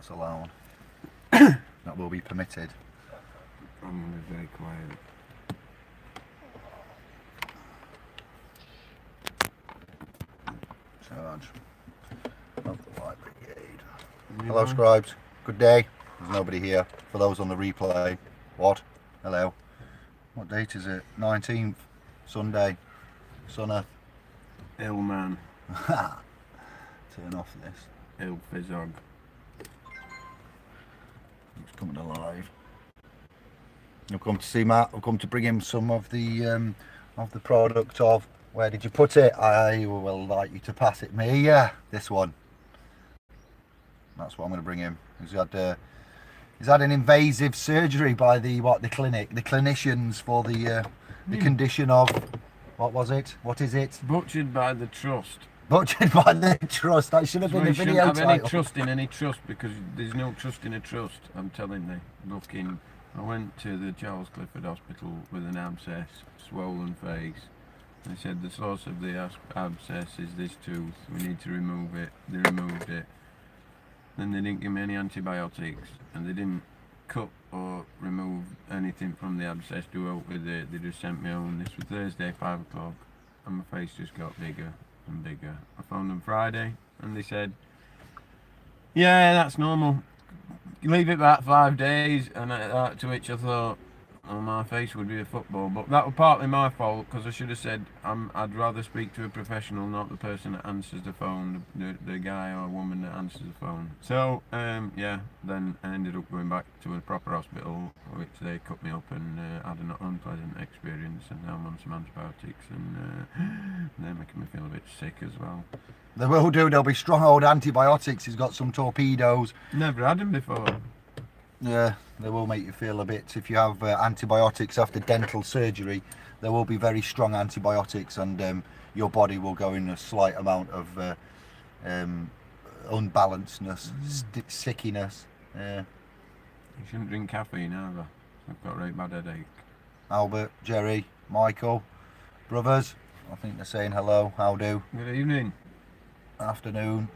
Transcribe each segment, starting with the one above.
That's allowed. That will be permitted. I'm going to be very quiet. Charge of the Light Brigade. Hello, scribes. Good day. There's nobody here. For those on the replay. What? Hello. What date is it? 19th. Sunday. Sunner. Ill man. Turn off this. Ill fizzog. It's coming alive. I've come to see Matt. I've come to bring him some of the product of. Where did you put it? I will like you to pass it me. Yeah, this one. That's what I'm going to bring him. He's had an invasive surgery by the clinicians for the condition of, what was it? What is it? Butchered by the trust. Butchered by the trust. That should have been the video title. Have any trust in any trust, because there's no trust in a trust. I'm telling you. I went to the Charles Clifford Hospital with an abscess, swollen face. They said the source of the abscess is this tooth. We need to remove it. They removed it. Then they didn't give me any antibiotics, and they didn't cut or remove anything from the abscess to help with it. They just sent me home. This was Thursday, 5 o'clock, and my face just got bigger and bigger. I phoned them Friday, and they said, yeah, that's normal. Leave it about 5 days, and to which I thought, oh, my face would be a football. But that was partly my fault, because I should have said I'd rather speak to a professional, not the person that answers the phone, the guy or woman that answers the phone. So yeah, then I ended up going back to a proper hospital, which they cut me up and had an unpleasant experience, and now I'm on some antibiotics, and they're making me feel a bit sick as well. They will do. There'll be strong old antibiotics. He's got some torpedoes. Never had them before. Yeah, they will make you feel a bit. If you have antibiotics after dental surgery, there will be very strong antibiotics, and your body will go in a slight amount of unbalancedness, sickiness. Yeah. You shouldn't drink caffeine either. I've got a very bad headache. Albert, Jerry, Michael, brothers, I think they're saying hello. How do? Good evening. Afternoon.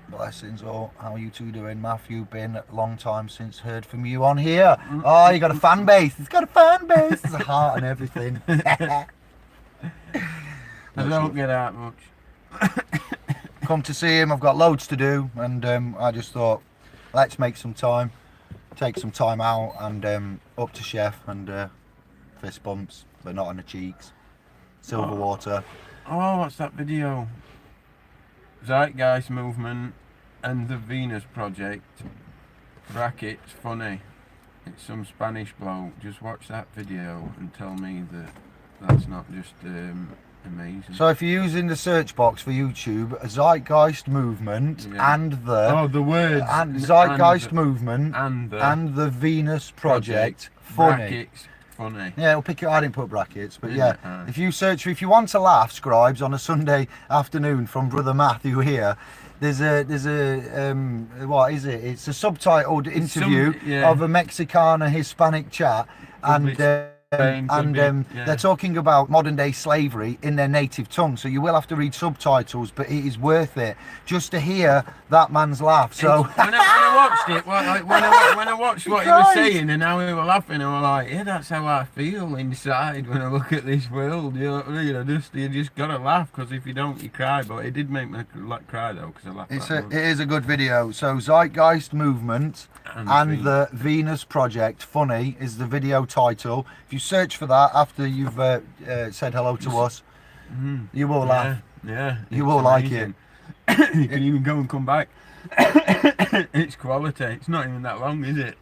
Blessings all. How are you two doing? Matthew, been a long time since heard from you on here. Oh, you got a fan base. It's got a fan base. There's a heart and everything. I don't get out much. Come to see him. I've got loads to do, and I just thought, let's make some time, take some time out, and up to Chef, and fist bumps, but not on the cheeks. Silver water. Oh, what's that video? Zeitgeist Movement and the Venus Project, brackets, funny. It's some Spanish bloke. Just watch that video and tell me that that's not just amazing. So if you're using the search box for YouTube, Zeitgeist Movement, yeah, and the the words and Zeitgeist Movement and the Venus Project, funny. Brackets, funny. Yeah, we'll pick it. I didn't put brackets, but yeah. If you search, if you want to laugh, scribes, on a Sunday afternoon from Brother Matthew here, there's a what is it? It's a subtitled interview of a Mexicana Hispanic chat, and they're talking about modern day slavery in their native tongue. So you will have to read subtitles, but it is worth it just to hear that man's laugh. So when I watched it, when I watched what he was saying and how he was laughing, I was like, yeah, that's how I feel inside when I look at this world. You just gotta laugh, because if you don't, you cry. But it did make me cry though, because I laughed. It is a good video. So Zeitgeist Movement and the Venus Project, funny, is the video title. If you search for that after you've said hello to us, you will laugh. Yeah, you will amazing. Like it. You can even go and come back. It's quality. It's not even that long, is it?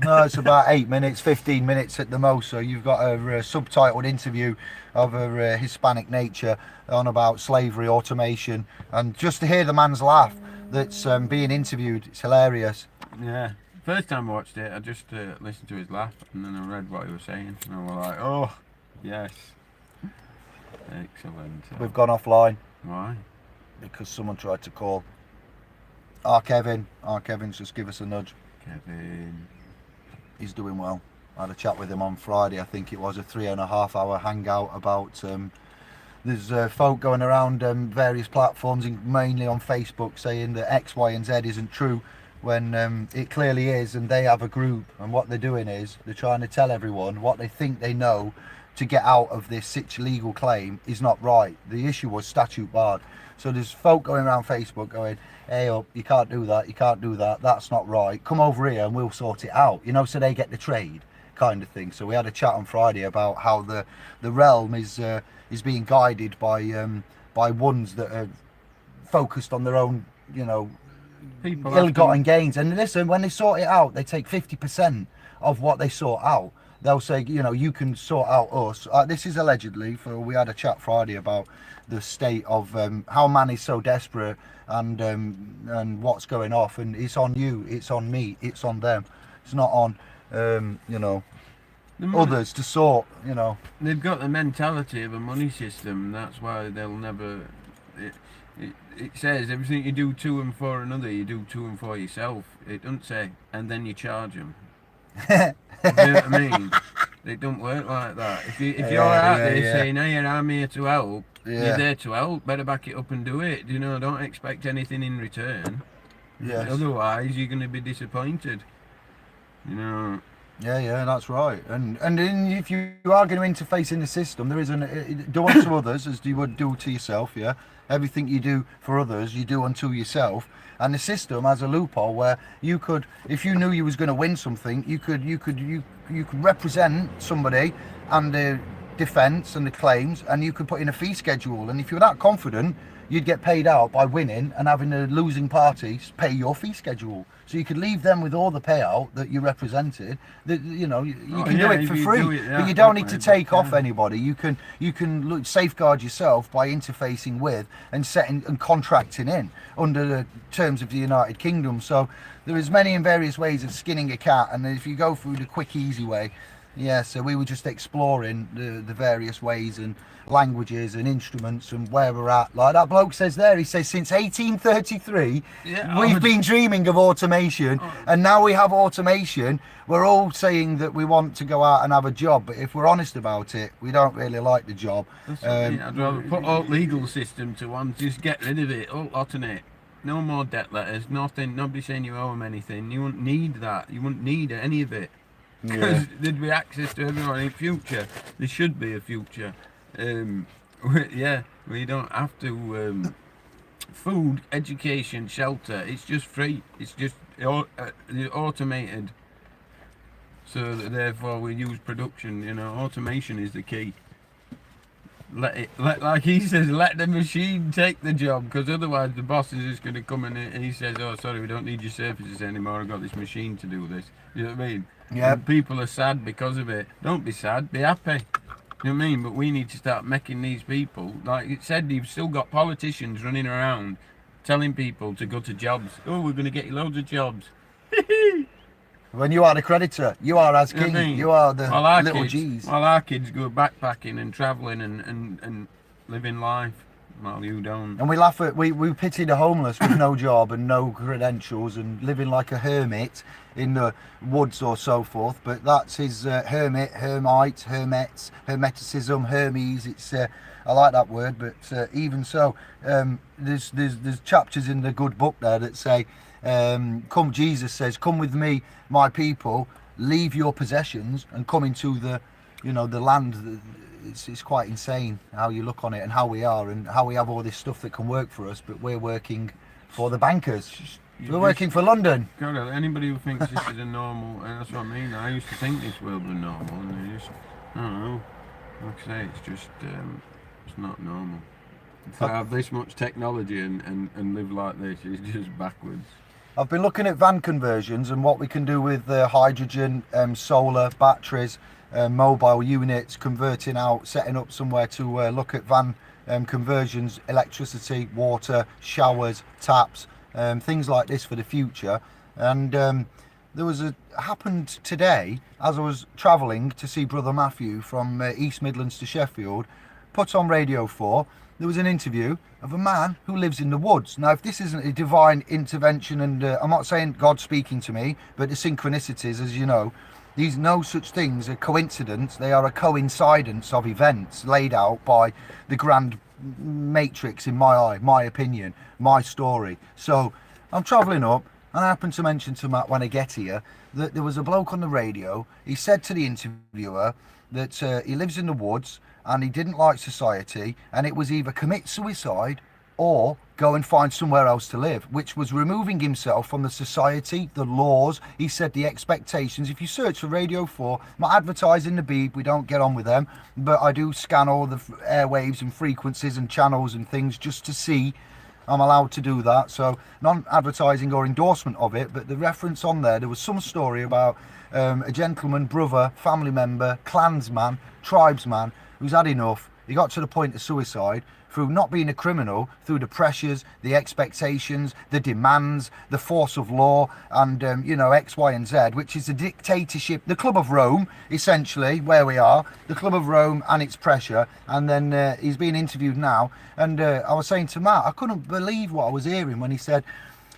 No, it's about 8 minutes, 15 minutes at the most. So you've got a subtitled interview of a Hispanic nature on about slavery, automation, and just to hear the man's laugh that's being interviewed, it's hilarious. Yeah. First time I watched it, I just listened to his laugh, and then I read what he was saying, and I was like, oh, yes. Excellent. We've gone offline. Why? Because someone tried to call. Kevin's just give us a nudge. Kevin. He's doing well. I had a chat with him on Friday. I think it was a 3.5 hour hangout about there's folk going around various platforms, mainly on Facebook, saying that X, Y and Z isn't true. when it clearly is, and they have a group, and what they're doing is they're trying to tell everyone what they think they know to get out of this such legal claim is not right. The issue was statute barred. So there's folk going around Facebook going, hey up, you can't do that, you can't do that, that's not right, come over here and we'll sort it out, you know, so they get the trade kind of thing. So we had a chat on Friday about how the realm is being guided by ones that are focused on their own, you know, People ill-gotten gains. And listen, when they sort it out, they take 50% of what they sort out. They'll say, you know, you can sort out us. This is allegedly, we had a chat Friday about the state of how man is so desperate and what's going off. And it's on you, it's on me, it's on them. It's not on, you know, others to sort, you know. They've got the mentality of a money system. That's why they'll never... It says everything you do to and for another, you do to and for yourself. It doesn't say, and then you charge them. You know what I mean? It don't work like that. If you're out there saying, hey, I'm here to help, you're there to help, better back it up and do it. You know, don't expect anything in return. Yes. Otherwise, you're going to be disappointed. You know. Yeah, that's right. And if you are going to interface in the system, there is do unto others as you would do to yourself. Yeah, everything you do for others, you do unto yourself. And the system has a loophole where you could, if you knew you was going to win something, you could represent somebody and the defence and the claims, and you could put in a fee schedule. And if you're that confident, you'd get paid out by winning and having the losing parties pay your fee schedule. So you could leave them with all the payout that you represented. That, you know, you can do it for free, but you don't need to take off anybody. You can safeguard yourself by interfacing with and setting and contracting in under the terms of the United Kingdom. So there is many and various ways of skinning a cat, and if you go through the quick, easy way, so we were just exploring the various ways and languages and instruments and where we're at. Like that bloke says there, he says since 1833 we've been dreaming of automation, and now we have automation. We're all saying that we want to go out and have a job, but if we're honest about it, we don't really like the job. I'd rather put all legal system to one, just get rid of it, all automate. No more debt letters, nothing, nobody saying you owe them anything. You wouldn't need that, you wouldn't need any of it. Because there'd be access to everyone in future. There should be a future. We don't have to. Food, education, shelter. It's just free. It's just automated. So that therefore we use production. You know, automation is the key. Like he says, let the machine take the job, because otherwise the boss is just going to come in and he says, oh sorry, we don't need your services anymore, I've got this machine to do this. You know what I mean? Yeah. And people are sad because of it. Don't be sad, be happy. You know what I mean? But we need to start making these people, like it said, you've still got politicians running around telling people to go to jobs. Oh, we're going to get you loads of jobs. When you are the creditor, you are as king, you know I mean? You are the little G's. While our kids go backpacking and travelling and living life, while you don't. And we laugh at, we pity the homeless with no job and no credentials and living like a hermit in the woods or so forth, but that's his hermit, hermeticism, Hermes. It's I like that word, but even so, there's chapters in the good book there that say, Jesus says, come with me, my people, leave your possessions and come into the land. It's quite insane how you look on it and how we are and how we have all this stuff that can work for us, but we're working for the bankers. We're working for London. God, anybody who thinks this is a normal, and that's what I mean. I used to think this world was normal, and I don't know. Like I say, it's just, it's not normal. To have this much technology and live like this is just backwards. I've been looking at van conversions and what we can do with hydrogen, solar, batteries, mobile units, converting out, setting up somewhere to look at van conversions, electricity, water, showers, taps, things like this for the future. And there was happened today as I was travelling to see Brother Matthew from East Midlands to Sheffield, put on Radio 4. There was an interview of a man who lives in the woods. Now, if this isn't a divine intervention, and I'm not saying God speaking to me, but the synchronicities, as you know, these no such things are coincidence. They are a coincidence of events laid out by the grand matrix in my eye, my opinion, my story. So I'm travelling up, And I happened to mention to Matt when I get here that there was a bloke on the radio. He said to the interviewer that he lives in the woods and he didn't like society, and it was either commit suicide or go and find somewhere else to live, which was removing himself from the society, the laws, he said, the expectations. If you search for Radio 4, not advertising the beep, we don't get on with them, but I do scan all the airwaves and frequencies and channels and things just to see. I'm allowed to do that, so non-advertising or endorsement of it, but the reference on there was some story about a gentleman, brother, family member, clansman, tribesman, who's had enough. He got to the point of suicide through not being a criminal, through the pressures, the expectations, the demands, the force of law, and X, Y, and Z, which is a dictatorship, the Club of Rome, essentially, where we are, the Club of Rome and its pressure. And then he's being interviewed now, and I was saying to Matt, I couldn't believe what I was hearing when he said,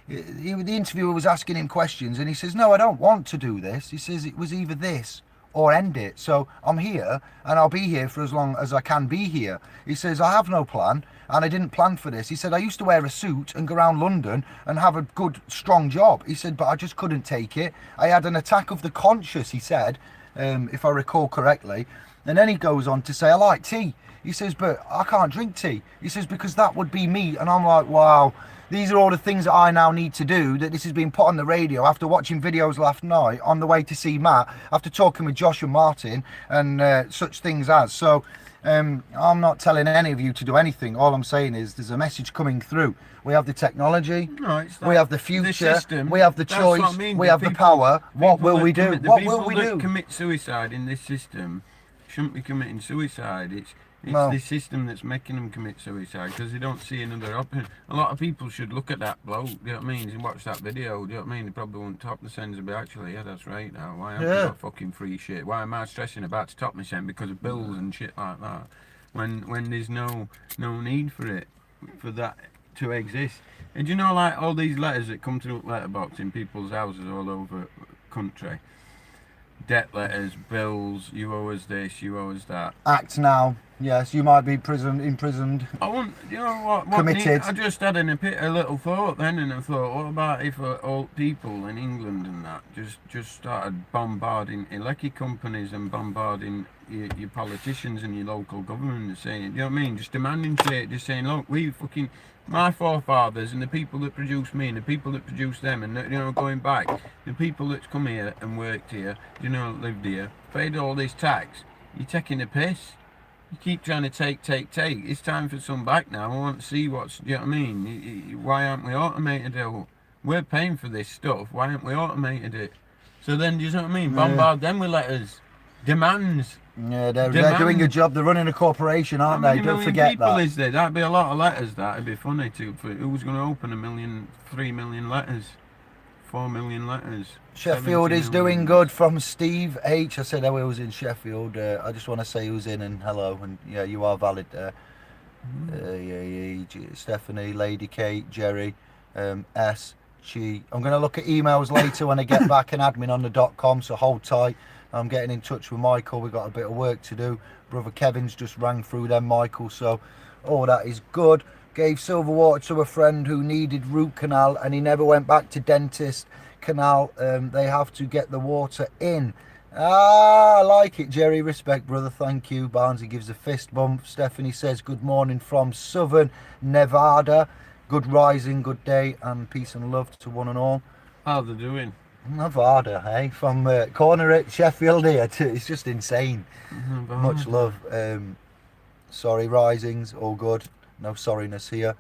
the interviewer was asking him questions, and he says, no, I don't want to do this. He says it was either this or end it. So I'm here, and I'll be here for as long as I can be here. He says, I have no plan, and I didn't plan for this. He said, I used to wear a suit and go around London and have a good, strong job. He said, but I just couldn't take it. I had an attack of the conscience, he said, if I recall correctly. And then he goes on to say, I like tea. He says, but I can't drink tea. He says, because that would be me. And I'm like, wow. These are all the things that I now need to do, that this has been put on the radio after watching videos last night on the way to see Matt, after talking with Josh and Martin and such things as. So I'm not telling any of you to do anything. All I'm saying is there's a message coming through. We have the technology, we have the future, system, we have the choice, I mean. we have the power. What will we do? What will we do? People that commit suicide in this system shouldn't be committing suicide. It's No. the system that's making them commit suicide because they don't see another option. A lot of people should look at that bloke, do you know what I mean, and watch that video, do you know what I mean? They probably won't top the sends a bit, actually, yeah, that's right now. Why haven't we got fucking free shit? Why am I stressing about to top my send because of bills and shit like that? When there's no need for it, for that to exist. And you know, like all these letters that come through letterbox in people's houses all over the country, debt letters, bills, you owe us this, you owe us that. Act now. Yes, you might be imprisoned. I want, you know what Committed. I just had a little thought then, and I thought, what about if old people in England and that just started bombarding electric companies and bombarding your politicians and your local government and saying, you know what I mean, just demanding shit, just saying, look, my forefathers and the people that produced me and the people that produced them, and going back, the people that's come here and worked here, lived here, paid all this tax. You're taking the piss. You keep trying to take. It's time for some back now. I want to see what's, you know what I mean? Why aren't we automated it? We're paying for this stuff. Why aren't we automated it? So then, you know what I mean? Bombard them with letters. Demands. Yeah, they're doing a job. They're running a corporation, aren't they? Don't forget people that. Is there? That'd be a lot of letters. That'd be funny too. Who's going to open 3 million letters? 4 million letters. Sheffield is doing good from Steve H. I said I was in Sheffield. I just want to say who's in and hello. And yeah, you are valid there. Stephanie, Lady Kate, Jerry, S. Chi. I'm going to look at emails later when I get back and admin on the .com, so hold tight. I'm getting in touch with Michael. We've got a bit of work to do. Brother Kevin's just rang through them, Michael. So all that is good. Gave silver water to a friend who needed root canal and he never went back to dentist canal. They have to get the water in. I like it, Jerry. Respect, brother. Thank you. Barnsley gives a fist bump. Stephanie says good morning from Southern Nevada. Good rising, good day, and peace and love to one and all. How they doing? Nevada, hey? From corner at Sheffield here. It's just insane. Much love. Sorry, risings, all good. No sorriness here.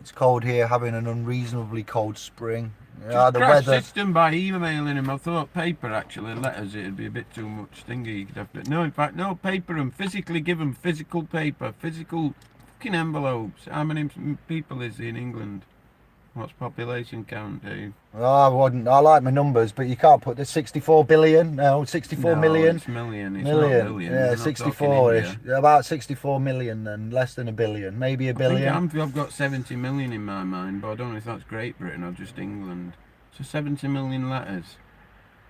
It's cold here, having an unreasonably cold spring. Yeah, the weather. System by emailing him. I thought paper, actually, letters, it'd be a bit too much thingy. You could have to, no, in fact, no paper, and physically give them physical paper, physical fucking envelopes. How many people is there in England? What's population count, Dave? Oh, I like my numbers, but you can't put the 64 billion. No, 64 million. It's million. It's million. Not billion. Yeah, 64-ish. About 64 million then, less than a billion. Maybe a billion. I think I've got 70 million in my mind, but I don't know if that's Great Britain or just England. So 70 million letters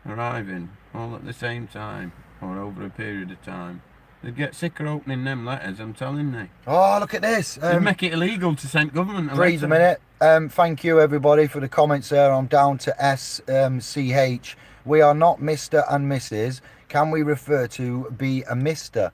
arriving all at the same time or over a period of time. They'd get sick of opening them letters, I'm telling you. Oh, look at this. They'd make it illegal to send government a Breathe a letter. minute. Thank you everybody for the comments there. I'm down to SCH. We are not Mr. and Mrs. Can we refer to be a Mr.?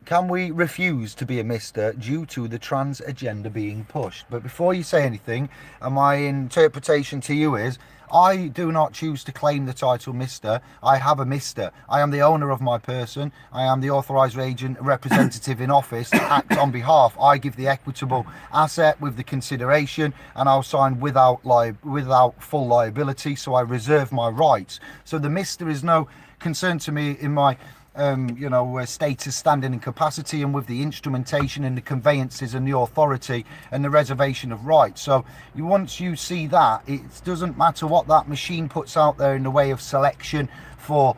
Can we refuse to be a Mr. due to the trans agenda being pushed? But before you say anything, my interpretation to you is, I do not choose to claim the title Mr. I have a Mr. I am the owner of my person. I am the authorised agent representative in office to act on behalf. I give the equitable asset with the consideration, and I'll sign without full liability, so I reserve my rights. So the Mr. is no concern to me in my status, standing and capacity, and with the instrumentation and the conveyances and the authority and the reservation of rights. So once you see that, it doesn't matter what that machine puts out there in the way of selection for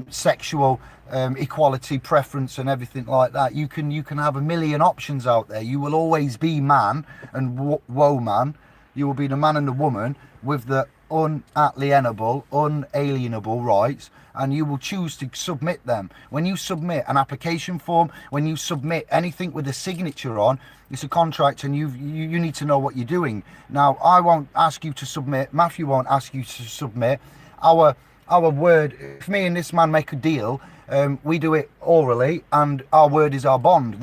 sexual equality, preference and everything like that. You can have a million options out there. You will always be man and woman. You will be the man and the woman with the unalienable rights, and you will choose to submit them. When you submit an application form, when you submit anything with a signature on, it's a contract, and you need to know what you're doing. Now, I won't ask you to submit, Matthew won't ask you to submit. Our word, if me and this man make a deal, we do it orally, and our word is our bond.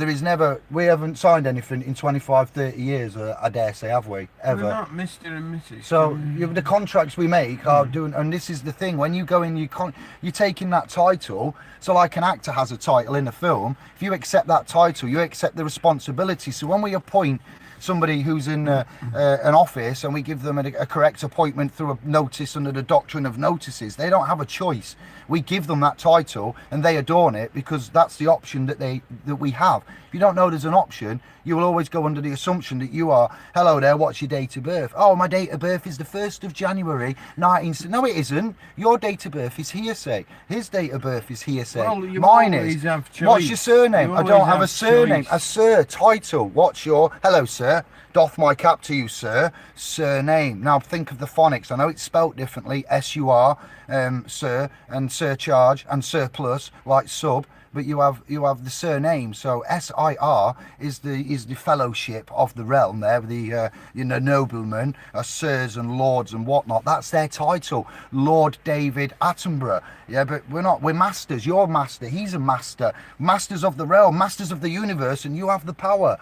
We haven't signed anything in 25, 30 years, I dare say, have we? Ever. We're not Mr. and Mrs. So the contracts we make are doing, and this is the thing, when you go in, you're taking that title. So like an actor has a title in a film, if you accept that title, you accept the responsibility. So when we appoint somebody who's in an office and we give them a correct appointment through a notice under the doctrine of notices, they don't have a choice. We give them that title and they adorn it because that's the option that we have. If you don't know there's an option, you will always go under the assumption that you are, hello there, what's your date of birth? Oh, my date of birth is the 1st of January 19... No, it isn't. Your date of birth is hearsay. His date of birth is hearsay. Well, you Mine always is. have choice. What's your surname? You I don't always have a have surname. choice. A sir title. What's your... Hello, sir. Doff my cap to you, sir. Surname. Now think of the phonics. I know it's spelt differently. S-U-R, sir, and surcharge, and surplus, like sub. But you have the surname. So S-I-R is the fellowship of the realm there, the noblemen, sirs and lords and whatnot. That's their title, Lord David Attenborough. Yeah, but we're masters. You're master. He's a master. Masters of the realm, masters of the universe, and you have the power.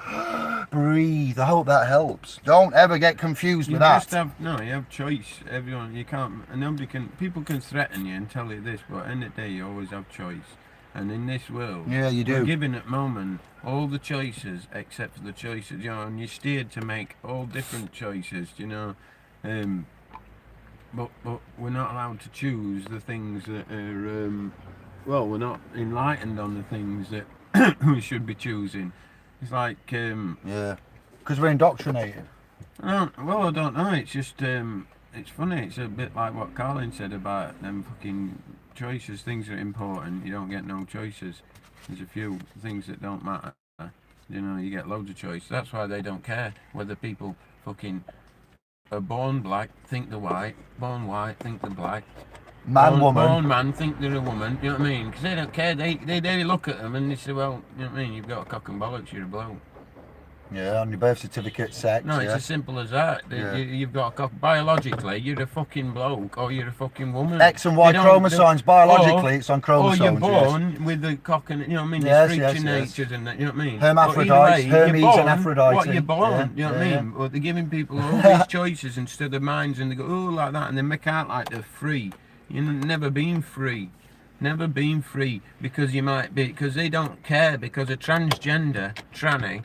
Breathe. I hope that helps. Don't ever get confused with that. You have choice. Everyone, you can't. Nobody can. People can threaten you and tell you this, but at the end of the day, you always have choice. And in this world, yeah, you do. We're given at the moment all the choices except for the choices, and you're steered to make all different choices, but we're not allowed to choose the things that are, we're not enlightened on the things that we should be choosing. It's like, yeah, because we're indoctrinated. I don't know. It's just, it's funny. It's a bit like what Colin said about them fucking choices. Things are important. You don't get no choices. There's a few things that don't matter. You get loads of choice. That's why they don't care whether people fucking are born black, think they're white, born white, think they're black. Woman. Born man, think they're a woman. You know what I mean? Because they don't care. They look at them and they say, well, you know what I mean? You've got a cock and bollocks. You're a bloke. Yeah, on your birth certificate, sex. No, it's as simple as that. Yeah. You've got a cock. Biologically, you're a fucking bloke or you're a fucking woman. X and Y chromosomes. Biologically, it's on chromosomes. Or you're born with the cock and, you know what I mean? Yes, There's freaks yes. natures and that, you know what I mean? Hermaphrodites, Hermes and Aphrodite. What you're born, you know what I mean? But they're giving people all these choices instead of minds, and they go, oh, like that, and they make out like they're free. You've never been free. Never been free, because you might be, because they don't care, because a transgender, tranny,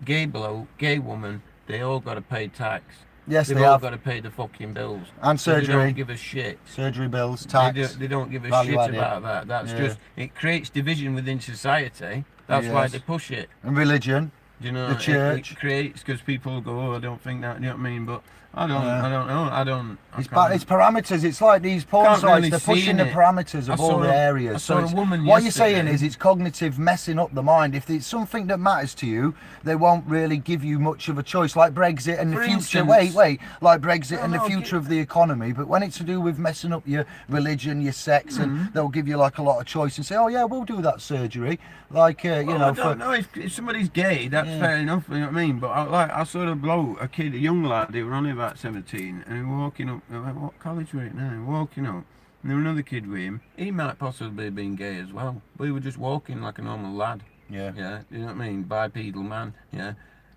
gay bloke, gay woman, they all got to pay tax. Yes, They've they all have. got to pay the fucking bills. And surgery. They don't give a shit. Surgery bills, tax. They don't give a value shit added. about that. That's just, it creates division within society. That's why they push it. And religion. You know, the church. it creates, because people go, oh, I don't think that, you know what I mean? But I don't know. I don't. It's parameters. It's like these porn Can't sites. really They're see pushing the it. parameters I of saw all the a- areas. I saw a woman what you're saying yesterday. is it's cognitive messing up the mind. If it's something that matters to you, they won't really give you much of a choice. Like Brexit and the For future. instance- Wait. Like Brexit and the No, future of the economy. But when it's to do with messing up your religion, your sex, and they'll give you like a lot of choice and say, oh yeah, we'll do that surgery. Like you know, I don't know if somebody's gay, that's fair enough. You know what I mean? But I saw a bloke, a kid, a young lad. They were only about 17, and he was walking up. What college were it now? Walking up, and there was another kid with him. He might possibly have been gay as well, but he was just walking like a normal lad. Yeah. You know what I mean? Bipedal man. Yeah.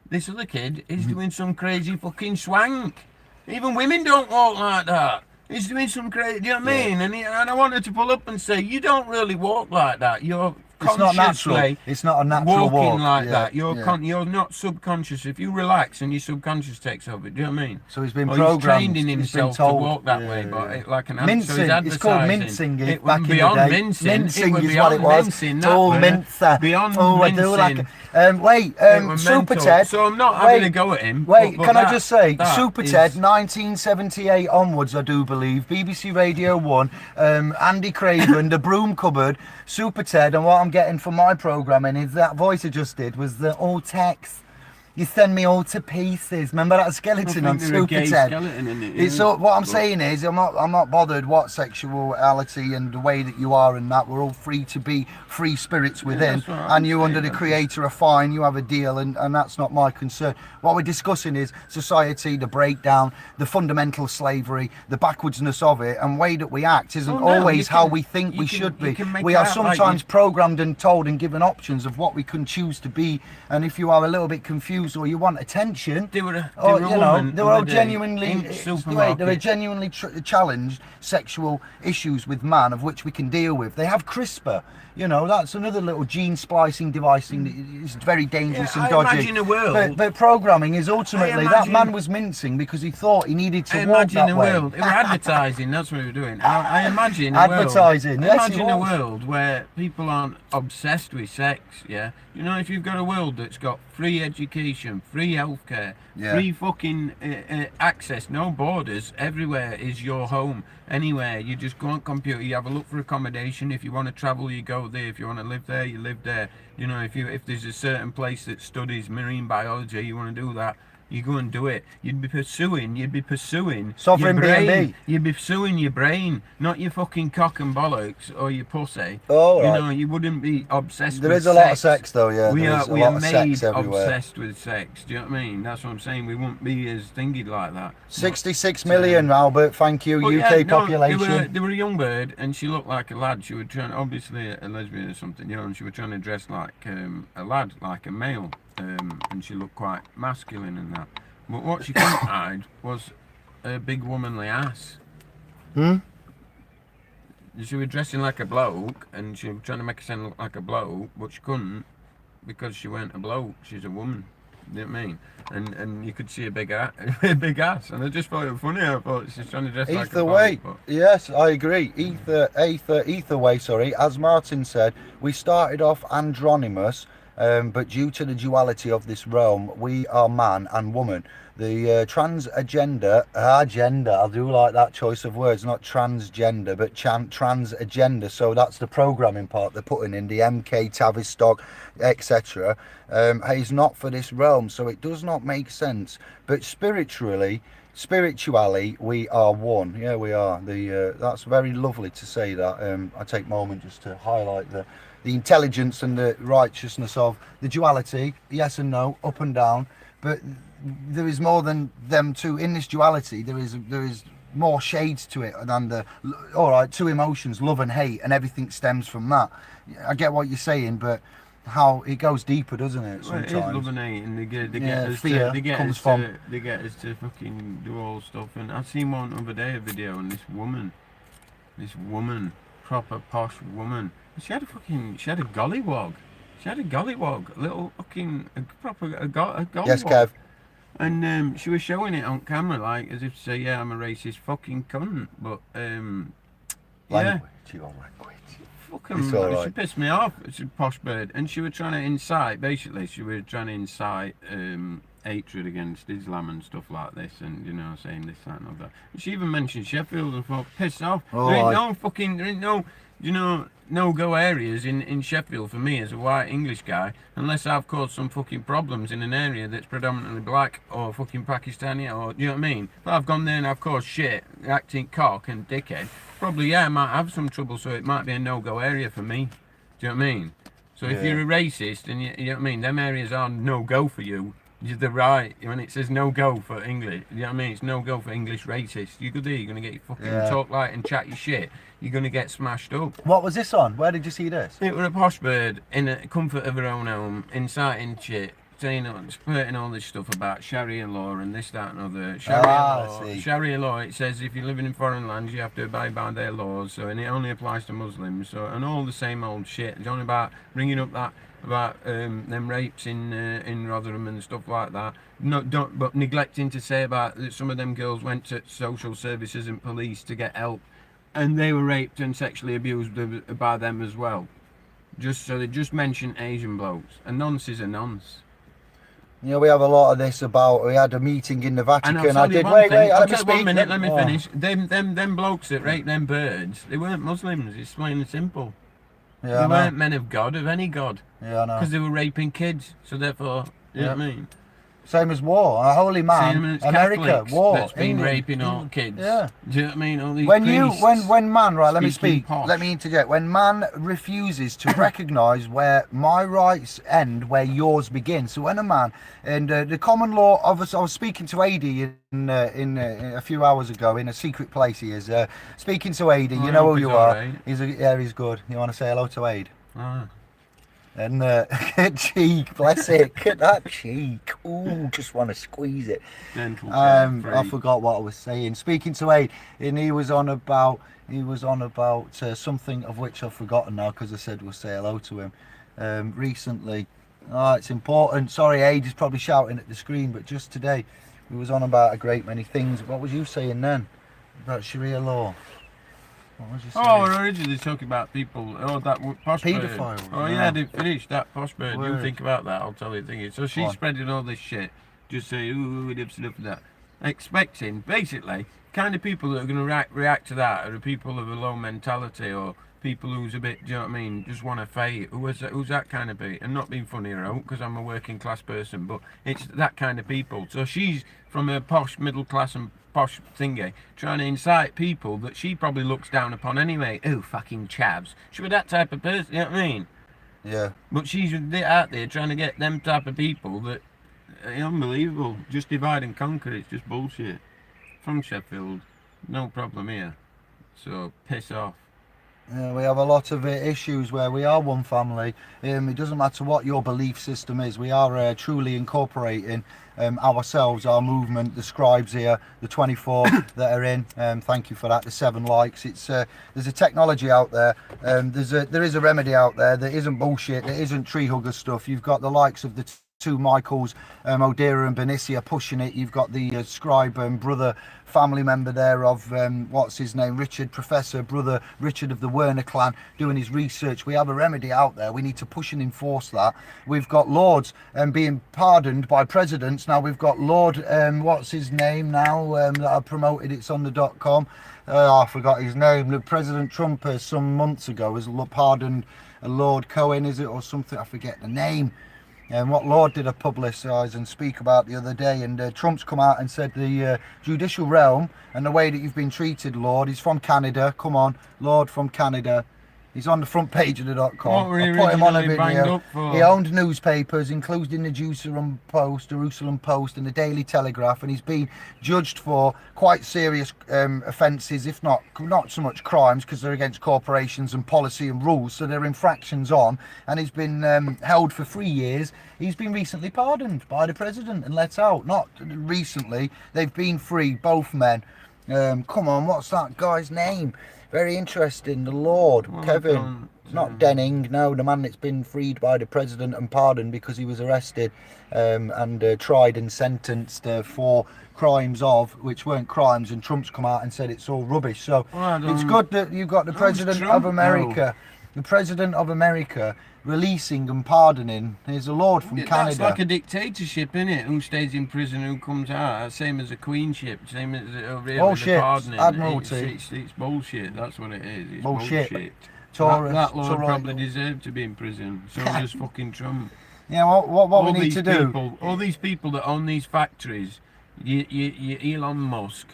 This other kid is doing some crazy fucking swank. Even women don't walk like that. He's doing some crazy. Do you know what I mean? And I wanted to pull up and say, you don't really walk like that. You're It's not natural. consciously It's not a natural walking walk. like Yeah, that. yeah. You're not subconscious. If you relax and your subconscious takes over, do you know what I mean? So he's been Or programmed. He's trained in he's been himself to told. walk that Yeah, way, yeah, but yeah. it, like an Mincing. so he's It's called advertising. mincing. It Back was in beyond the day. mincing. Mincing It was is beyond what it was. mincing. It's That all were mincer. Beyond Oh, I mincing. do like it. Wait, It were Super mental. Ted. So I'm not having a go at him. Wait, but can I that- just say, that Super is- Ted, 1978 onwards, I do believe, BBC Radio 1, Andy Craven, The Broom Cupboard, Super Ted, and what I'm getting from my programming is that voice I just did was the all text. You send me all to pieces. Remember that skeleton on They're a Super gay Ted? skeleton, isn't it? It's Yeah. what I'm saying is I'm not bothered what sexuality and the way that you are and that we're all free to be free spirits within, that's what I'm and you under the saying. creator are fine, you have a deal, and that's not my concern. What we're discussing is society, the breakdown, the fundamental slavery, the backwardsness of it, and way that we act isn't Well, no, always you how can- we think you we can- should you be. can make We are it out like sometimes you- programmed and told and given options of what we can choose to be, and if you are a little bit confused or you want attention, They were a or, woman they were all the other day genuinely in wait, supermarket. they were genuinely challenged sexual issues with man of which we can deal with. They have CRISPR, you know, that's another little gene splicing device thing that is very dangerous Yeah, and I dodgy. imagine a world- But programming is ultimately that imagine- man was mincing because he thought he needed to I walk imagine that a way. world. It was advertising. That's what we were doing. I imagine a Advertising, World, yes, it imagine a was. world where people aren't obsessed with sex. Yeah, you know, if you've got a world that's got free education, free healthcare, Yeah. free fucking access, no borders. Everywhere is your home. Anywhere you just go on computer, you have a look for accommodation. If you want to travel, you go there. If you want to live there, you live there. You know, if there's a certain place that studies marine biology, you want to do that. You go and do it. You'd be pursuing Sovereign your brain. B&B. You'd be pursuing your brain, not your fucking cock and bollocks or your pussy. Oh, you right. know, you wouldn't be obsessed There with is a lot of sex though, yeah. We there are is a we lot are of made sex everywhere. obsessed with sex. Do you know what I mean? That's what I'm saying. We wouldn't be as thingy like that. 66 million, Albert, thank you. But UK yeah, no, population. They were a young bird, and she looked like a lad. She was trying, obviously a lesbian or something, you know, and she was trying to dress like a lad, like a male, and she looked quite masculine and that. But what she couldn't hide was a big womanly ass. She was dressing like a bloke, and she was trying to make herself look like a bloke, but she couldn't because she weren't a bloke. She's a woman. You know what I mean? And you could see a big a big ass, and I just thought it was funny. I thought she's trying to dress like a Ether bloke. way. But Yes, I agree. Ether way, sorry. As Martin said, we started off androgynous, but due to the duality of this realm, we are man and woman. The trans agenda, I do like that choice of words, not transgender, but trans agenda. So that's the programming part they're putting in, the MK, Tavistock, etc. Is not for this realm, so it does not make sense. But spiritually, we are one. Yeah, we are. That's very lovely to say that. I take a moment just to highlight the intelligence and the righteousness of the duality, yes and no, up and down. But there is more than them two in this duality. There is more shades to it than two emotions, love and hate, and everything stems from that. I get what you're saying, but how it goes deeper, doesn't it? well, it Sometimes. is love and hate, and they get fear comes from. They get us to fucking do all stuff. And I seen one other day a video, and this woman, proper posh woman, she had a gollywog. She had a gollywog, a little fucking gollywog. Yes, Kev. And she was showing it on camera, like as if to say, "Yeah, I'm a racist fucking cunt." But Language, your language. Fucking, It's all she right. pissed me off. It's a posh bird, and she was trying to incite. Basically, she was trying to incite hatred against Islam and stuff like this, and saying this, that, and other. And she even mentioned Sheffield, and thought, piss off. Oh, There ain't no no-go areas in Sheffield for me as a white English guy, unless I've caused some fucking problems in an area that's predominantly black or fucking Pakistani, or you know what I mean. If I've gone there and I've caused shit, acting cock and dickhead, probably I might have some trouble. So it might be a no-go area for me. Do you know what I mean? So if you're a racist and you know what I mean, them areas are no-go for you. You're right. When it says no-go for English, you know what I mean? It's no-go for English racists. You go there, you're going to get your fucking talk like and chat your shit. You're going to get smashed up. What was this on? Where did you see this? It was a posh bird in the comfort of her own home, inciting shit, saying, spurting all this stuff about Sharia law and this, that, and other. Sharia law. It says if you're living in foreign lands, you have to abide by their laws. So, and it only applies to Muslims. So, and all the same old shit. It's only about bringing up that about them rapes in Rotherham and stuff like that. But neglecting to say about that some of them girls went to social services and police to get help, and they were raped and sexually abused by them as well. They just mention Asian blokes, and nonce is a nonce. You know, we have a lot of this about. We had a meeting in the Vatican. Let me speak. 1 minute. Let me finish. Them blokes that raped them birds, they weren't Muslims. It's plain and simple. Yeah, they weren't men of God, of any God. Yeah, I know. Because they were raping kids. So therefore, you know what I mean? Same as war. A holy man, America, war. That's been raping all kids. Yeah. Do you know what I mean? All these when man, right, let me speak. Posh. Let me interject. When man refuses to recognise where my rights end, where yours begin. So when a man, and the common law, I was speaking to AD in a few hours ago in a secret place. He is speaking to AD. You know who you are. Right. He's good. You want to say hello to AD? Ah. And cheek, bless it. Look at that cheek. Ooh, just want to squeeze it. I forgot what I was saying. Speaking to Aid, and he was on about something of which I've forgotten now because I said we'll say hello to him recently. Oh, it's important. Sorry, Aid is probably shouting at the screen, but just today we was on about a great many things. What was you saying then about Sharia law? What was you saying? Oh, we're originally talking about people. Oh, that posh bird. Paedophiles. Oh yeah, they finished that posh bird. Word. You think about that, I'll tell you the thing is. So she's spreading all this shit. Just say, ooh, that. Expecting, basically, kind of people that are going to react to that are people of a low mentality or people who's a bit, do you know what I mean, just want to fight. Who's that kind of be? And not being funny around because I'm a working class person, but it's that kind of people. So she's from a posh middle class and posh thingy, trying to incite people that she probably looks down upon anyway. Oh, fucking chavs. She was that type of person, you know what I mean? Yeah. But she's out there trying to get them type of people that are unbelievable. Just divide and conquer, it's just bullshit. From Sheffield, no problem here. So, piss off. Yeah, we have a lot of issues where we are one family. It doesn't matter what your belief system is. We are truly incorporating ourselves, our movement, the scribes here, the 24 that are in. Thank you for that. The 7 likes. It's there's a technology out there. There is a remedy out there that isn't bullshit. That isn't tree hugger stuff. You've got the likes of the two Michaels, O'Dera and Benicia pushing it. You've got the scribe brother family member there of what's his name, Richard, Professor brother Richard of the Werner clan, doing his research. We have a remedy out there. We need to push and enforce that. We've got lords being pardoned by presidents. Now we've got Lord what's his name now that I promoted. It's on the .com. I forgot his name. President Trump some months ago has pardoned Lord Cohen, is it, or something? I forget the name. And what Lord did I publicise and speak about the other day, and Trump's come out and said the judicial realm and the way that you've been treated, Lord, he's from Canada. Come on, Lord from Canada. He's on the front page of the .com. I put him on a video. He owned newspapers, including the Jerusalem Post, and the Daily Telegraph, and he's been judged for quite serious offences, if not so much crimes, because they're against corporations and policy and rules, so they're infractions on, and he's been held for 3 years. He's been recently pardoned by the president and let out. Not recently, they've been free, both men. Come on, what's that guy's name? Very interesting. The Lord, Well, I Kevin. don't, Not Denning, no, the man that's been freed by the president and pardoned because he was arrested and tried and sentenced for crimes of which weren't crimes, and Trump's come out and said it's all rubbish. So it's good that you've got the president of America, the president of America releasing and pardoning. Here's a lord from Canada. That's like a dictatorship, isn't it? Who stays in prison, who comes out? Same as a queenship, same as really Bullshit. pardoning. Admiralty. It's bullshit. That's what it is. It's Bullshit. That lord probably deserved to be in prison. So does fucking Trump. Yeah, what we need to do. All these people that own these factories, you Elon Musk,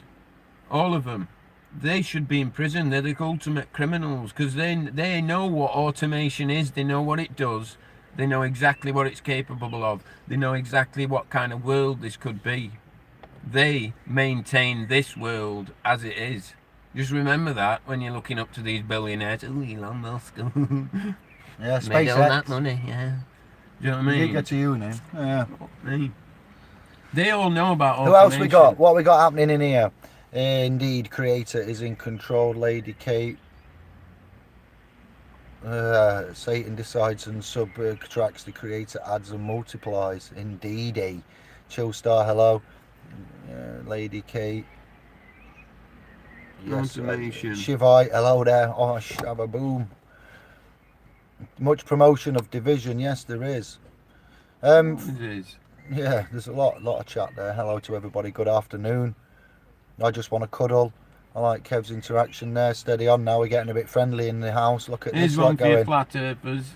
all of them, they should be in prison. They're the ultimate criminals because they know what automation is. They know what it does. They know exactly what it's capable of. They know exactly what kind of world this could be. They maintain this world as it is. Just remember that when you're looking up to these billionaires. Oh, Elon Musk. Yeah, made all that SpaceX. money, yeah. Do you know what I mean? You get to you now. Yeah. They all know about automation. Who else we got? What we got happening in here? Indeed, creator is in control. Lady Kate. Satan decides and subtracts the creator, adds and multiplies. Indeed, Chillstar, hello. Lady Kate. Yes, Automation. Shivai, hello there. Oh, shabba boom. Much promotion of division, yes, there is. It is. Yeah, there's a lot of chat there. Hello to everybody. Good afternoon. I just want to cuddle. I like Kev's interaction there. Steady on now. We're getting a bit friendly in the house. Look at Here's this one lot for your going. flat earthers.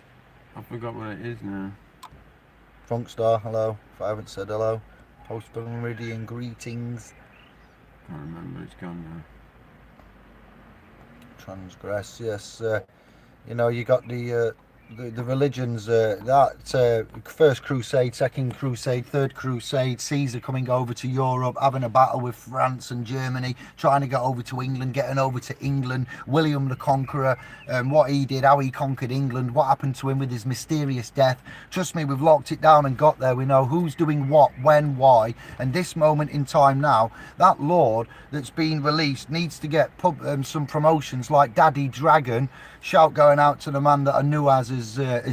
I forgot what it is now. Funkstar, hello. If I haven't said hello. Post Meridian greetings. I can't remember. It's gone now. Transgress, yes. You know, you got the religions, that first crusade, second crusade, third crusade, Caesar coming over to Europe, having a battle with France and Germany, trying to get over to England, getting over to England, William the Conqueror, what he did, how he conquered England, what happened to him with his mysterious death. Trust me, we've locked it down and got there. We know who's doing what, when, why, and this moment in time now, that Lord that's been released needs to get some promotions like Daddy Dragon. Shout going out to the man that I knew as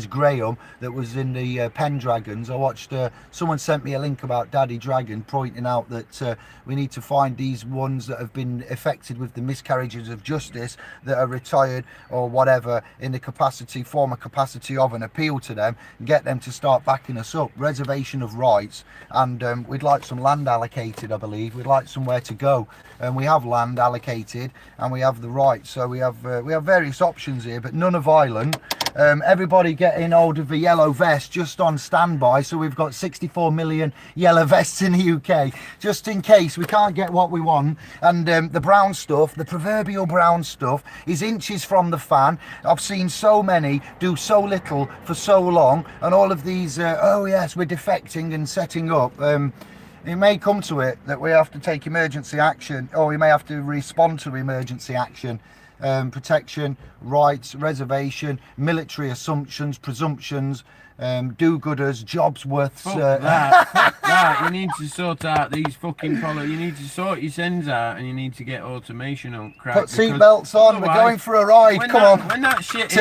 Graham, that was in the Pendragons. I watched, someone sent me a link about Daddy Dragon, pointing out that we need to find these ones that have been affected with the miscarriages of justice, that are retired or whatever, in the former capacity of, and appeal to them and get them to start backing us up. Reservation of rights, and we'd like some land allocated, I believe. We'd like somewhere to go, and we have land allocated and we have the rights, so we have various options here, but none are violent. Everybody getting hold of the yellow vest just on standby, so we've got 64 million yellow vests in the UK just in case we can't get what we want. And the brown stuff, the proverbial brown stuff, is inches from the fan. I've seen so many do so little for so long, and all of these oh yes, we're defecting and setting up. It may come to it that we have to take emergency action, or we may have to respond to emergency action. Protection, rights, reservation, military assumptions, presumptions, do-gooders, jobs worth. That you need to sort out these fucking you need to sort your sends out, and you need to get automation on crack. Put seatbelts on. We're going for a ride. Come on. When that shit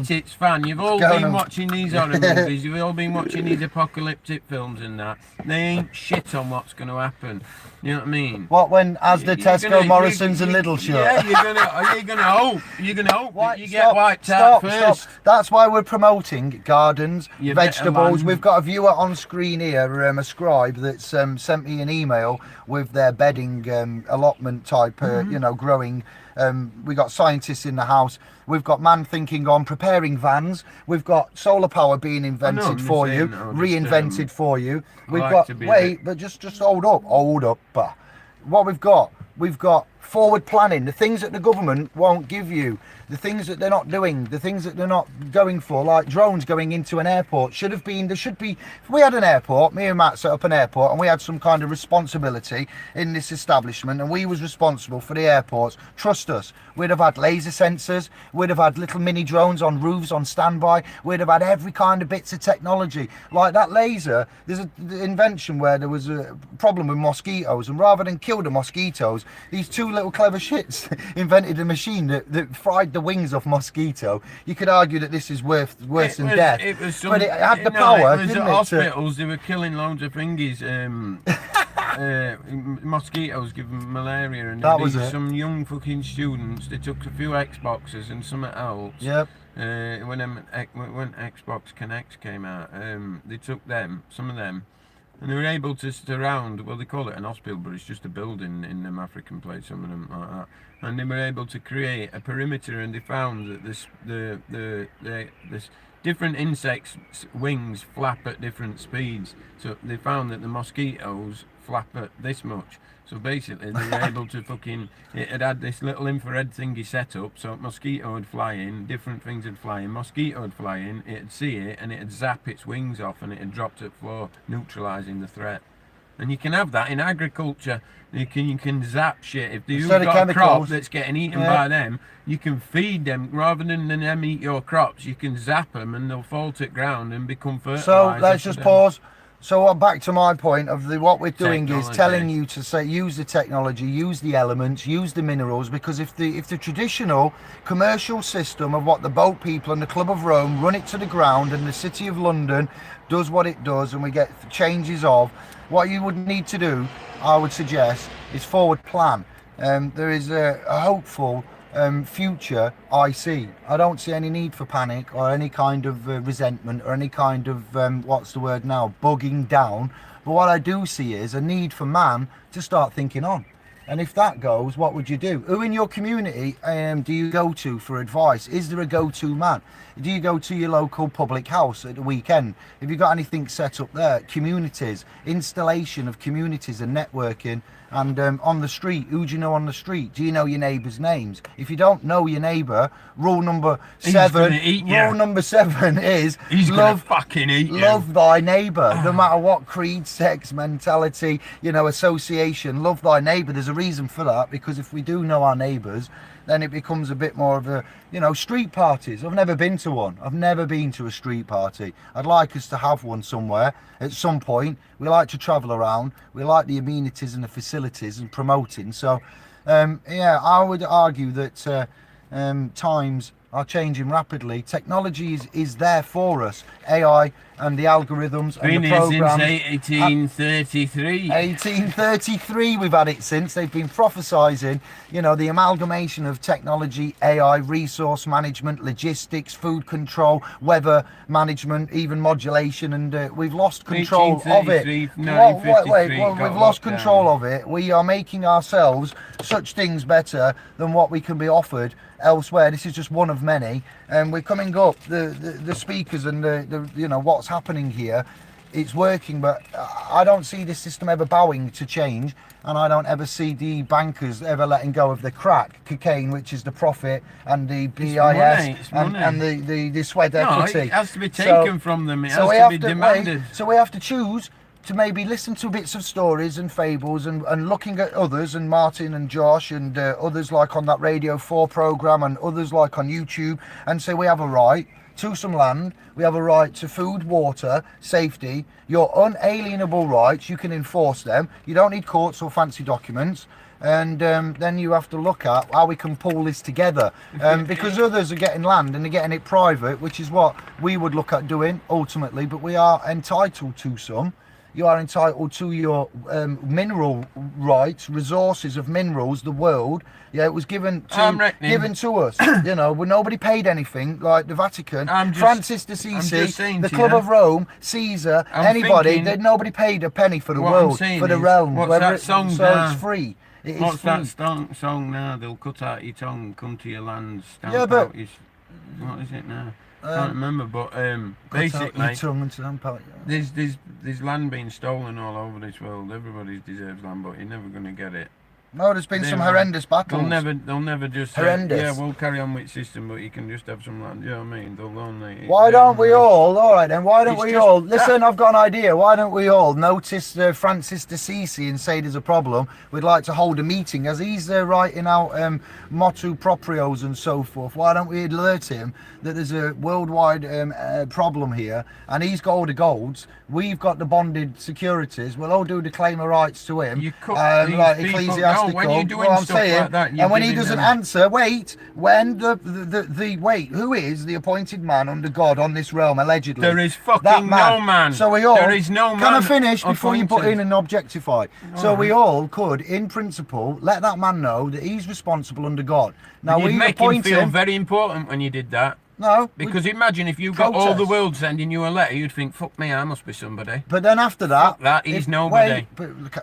hits fan, you've all been watching these horror movies. You've all been watching these apocalyptic films and that. They ain't shit on what's going to happen. You know what I mean? What, when Asda, Tesco, Morrison's and Lidl shut? Yeah, you're gonna hope that you get wiped out first. Stop. That's why we're promoting gardens, vegetables. We've got a viewer on screen here, a scribe that's sent me an email with their bedding allotment type, growing. We got scientists in the house. We've got man thinking on preparing vans. We've got solar power being invented for you, reinvented for you. We've got but just hold up. What we've got forward planning, the things that the government won't give you, the things that they're not doing, the things that they're not going for, like drones going into an airport. If we had an airport, me and Matt set up an airport, and we had some kind of responsibility in this establishment, and we was responsible for the airports, trust us, we'd have had laser sensors, we'd have had little mini drones on roofs on standby, we'd have had every kind of bits of technology. Like that laser, there's an invention where there was a problem with mosquitoes, and rather than kill the mosquitoes, these two two little clever shits invented a machine that fried the wings off mosquito. You could argue that this is worse than death. But it had the power, it was didn't at it? hospitals, they were killing loads of thingies. Mosquitoes give them malaria, and That was it. some young fucking students. They took a few Xboxes and something else. Yep. When Xbox Connect came out, they took some of them, and they were able to surround. Well, they call it an hospital, but it's just a building in them African place. Some of them like that, and they were able to create a perimeter, and they found that this different insects' wings flap at different speeds. So they found that the mosquitoes flap at this much. So basically, they were able to it had this little infrared thingy set up, so mosquito would fly in, different things would fly in, mosquito would fly in, it'd see it, and it'd zap its wings off, and it'd drop to the floor, neutralising the threat. And you can have that in agriculture. You can zap shit. If you've got a crop that's getting eaten by them, you can feed them rather than them eat your crops. You can zap them, and they'll fall to the ground and become fertilizer. So let's just pause. So back to my point of what we're doing is telling you to use the technology, use the elements, use the minerals, because if the traditional commercial system of what the boat people and the Club of Rome run it to the ground, and the City of London does what it does, and we get changes of, what you would need to do, I would suggest, is forward plan. There is a hopeful future I see. I don't see any need for panic or any kind of resentment or any kind of what's the word now, bugging down. But what I do see is a need for man to start thinking on. And if that goes, what would you do? Who in your community do you go to for advice? Is there a go-to man? Do you go to your local public house at the weekend? Have you got anything set up there? Communities, installation of communities and networking. And on the street, who do you know on the street? Do you know your neighbours' names? If you don't know your neighbour, rule number 7 is love thy neighbour. No matter what creed, sex, mentality, association, love thy neighbour. There's a reason for that, because if we do know our neighbours, then it becomes a bit more of a, street parties. I've never been to one. I've never been to a street party. I'd like us to have one somewhere at some point. We like to travel around. We like the amenities and the facilities and promoting. So, I would argue that times are changing rapidly. Technology is there for us. AI and the algorithms and the programs. Since 1833. 1833 we've had it since. They've been prophesying, the amalgamation of technology, AI, resource management, logistics, food control, weather management, even modulation, and we've lost control of it. We've lost control of it. We are making ourselves such things better than what we can be offered elsewhere. This is just one of many, and we're coming up the speakers and the what's happening here. It's working, but I don't see this system ever bowing to change, and I don't ever see the bankers ever letting go of the crack cocaine, which is the profit, and the BIS and the sweat equity. It has to be taken from them. It has to be demanded. So we have to choose to maybe listen to bits of stories and fables and looking at others, and Martin and Josh and others like on that Radio 4 programme and others like on YouTube, and say we have a right to some land, we have a right to food, water, safety, your unalienable rights. You can enforce them. You don't need courts or fancy documents. And then you have to look at how we can pull this together, because others are getting land and they're getting it private, which is what we would look at doing ultimately. But we are entitled to some. You are entitled to your mineral rights, resources of minerals, the world. Yeah, it was given to us. Where nobody paid anything, like the Vatican, Francis d'Assisi, the Club of Rome, Caesar, anybody. Nobody paid a penny for the world, for the realm. What's that song so now? It's free. What's that song now? They'll cut out your tongue, come to your land, stamp out your... What is it now? I can't remember, but basically, there's land being stolen all over this world. Everybody deserves land, but you're never going to get it. No, there's been some horrendous battles. They'll never just horrendous. Yeah, we'll carry on with system, but you can just have some land. You know what I mean? They'll only. Why don't we all? All right then. Why don't we all? Listen, I've got an idea. Why don't we all notice Francis d'Assisi and say there's a problem? We'd like to hold a meeting as he's writing out motu proprios and so forth. Why don't we alert him that there's a worldwide problem here, and he's got all the golds. We've got the bonded securities. We'll all do the claim of rights to him. Like Ecclesiastes. fantastical. when you're doing what I'm stuff saying, like that, you're and when he giving doesn't them- answer, when who is the appointed man under God on this realm allegedly? There is fucking that man. no man. So we all There is no Can I man finish before you put appointed. in and objectify? So we all could, in principle, let that man know that he's responsible under God. Now You'd we make him appoint feel him. very important when you did that. No, Because imagine if you got all the Protest. world sending you a letter, you'd think, fuck me, I must be somebody. but then after that, Fuck that, he's nobody.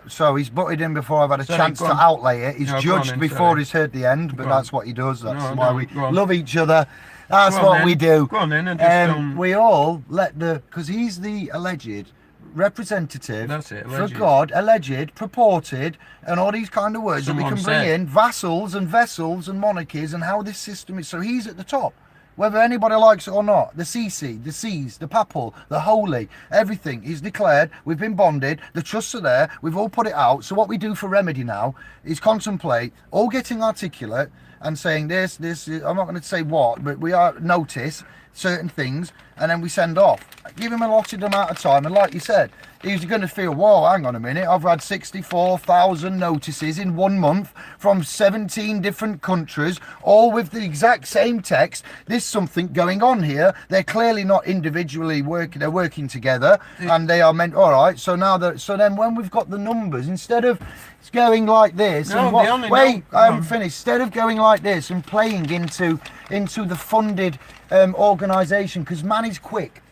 So he's butted in before I've had a Sorry, chance go to on. outlay it. He's No, go on judged then, before sorry. he's heard the end, but Go on. that's what he does. That's No, why no, we go on. love each other. That's Go on what then. we do. Go on then and just We all let because he's the alleged representative That's it, for alleged. God, alleged, purported, and all these kind of words that we Someone can bring said. in vassals and vessels and monarchies and how this system is. So he's at the top. Whether anybody likes it or not, the CC, the C's, the papal, the holy, everything is declared. We've been bonded. The trusts are there. We've all put it out. So what we do for remedy now is contemplate, all getting articulate and saying this. I'm not going to say what, but we are notice certain things, and then we send off. Give him a allotted amount of time, and like you said, he's going to feel, whoa, hang on a minute, I've had 64,000 notices in 1 month from 17 different countries, all with the exact same text. There's something going on here. They're clearly not individually working, they're working together, and they are meant, all right, so now that, so then when we've got the numbers, instead of going like this, No, and what, they only wait, know- I haven't finished, instead of going like this and playing into the funded organisation, because man is quick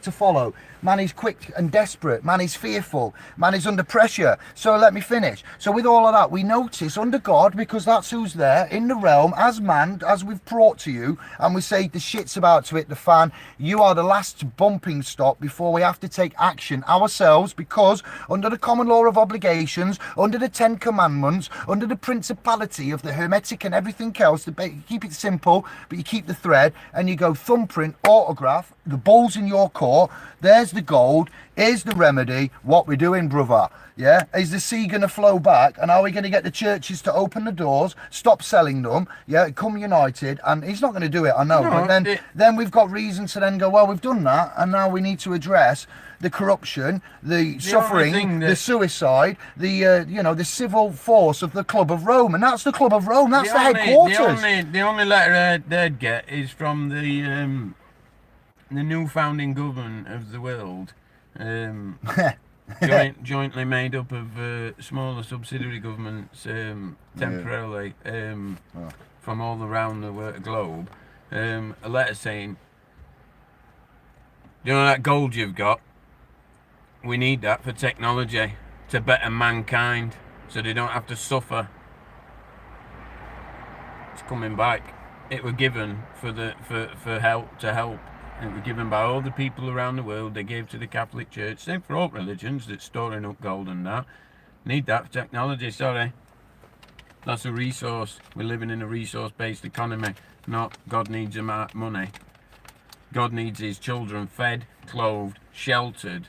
to follow, man is quick and desperate, man is fearful, man is under pressure. So let me finish. So with all of that, we notice under God, because that's who's there in the realm as man, as we've brought to you, and we say the shit's about to hit the fan. You are the last bumping stop before we have to take action ourselves, because under the common law of obligations, under the 10 commandments, under the principality of the hermetic and everything else, you keep it simple, but you keep the thread, and you go thumbprint, autograph, the ball's in your court, there's the gold, here's the remedy, what we're doing, brother. Yeah, is the sea going to flow back, and are we going to get the churches to open the doors, stop selling them, yeah, come united? And he's not going to do it, I know, No, but then we've got reason to then go, well, we've done that, and now we need to address the corruption, the suffering, the suicide, the civil force of the Club of Rome, and that's the Club of Rome, that's the headquarters. The only letter they'd get is from the new founding government of the world, jointly made up of smaller subsidiary governments, temporarily from all around the globe. A letter saying, you know that gold you've got? We need that for technology to better mankind, so they don't have to suffer. It's coming back. It were given for help to help. It were given by all the people around the world. They gave to the Catholic Church. Same for all religions that's storing up gold and that. Need that for technology, sorry. That's a resource. We're living in a resource-based economy. Not God needs money. God needs his children fed, clothed, sheltered,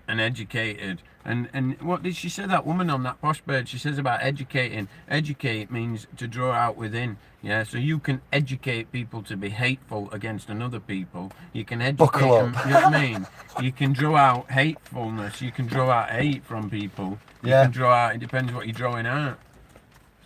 and educated. And what did she say, that woman on that posh bird? She says about educating. Educate means to draw out within. Yeah, so you can educate people to be hateful against another people. You can educate them, you know what I mean? You can draw out hatefulness. You can draw out hate from people. You can draw out, it depends what you're drawing out.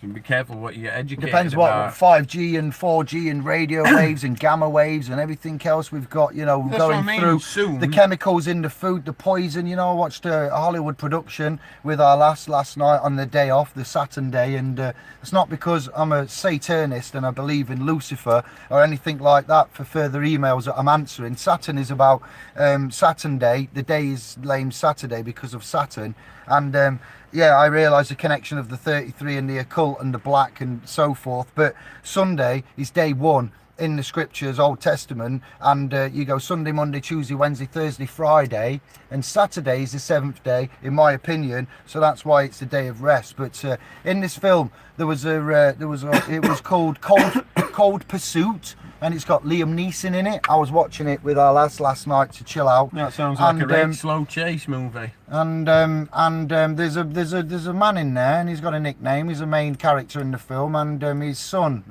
So be careful what you get educated Depends about. what 5G and 4G and radio waves and gamma waves and everything else we've got, you know, That's going what I mean, through soon. the chemicals in the food, the poison. You know, I watched a Hollywood production with our last night on the day off, the Saturn day, and it's not because I'm a Satanist and I believe in Lucifer or anything like that for further emails that I'm answering. Saturn is about Saturn day. The day is named Saturday because of Saturn, and yeah, I realise the connection of the 33 and the occult and the black and so forth, but Sunday is day one in the scriptures, Old Testament, and you go Sunday, Monday, Tuesday, Wednesday, Thursday, Friday, and Saturday is the 7th day, in my opinion, so that's why it's the day of rest. But in this film, it was called Cold Pursuit, and it's got Liam Neeson in it. I was watching it with our last night to chill out. That sounds like a great slow chase movie. And there's a man in there, and he's got a nickname. He's a main character in the film, and his son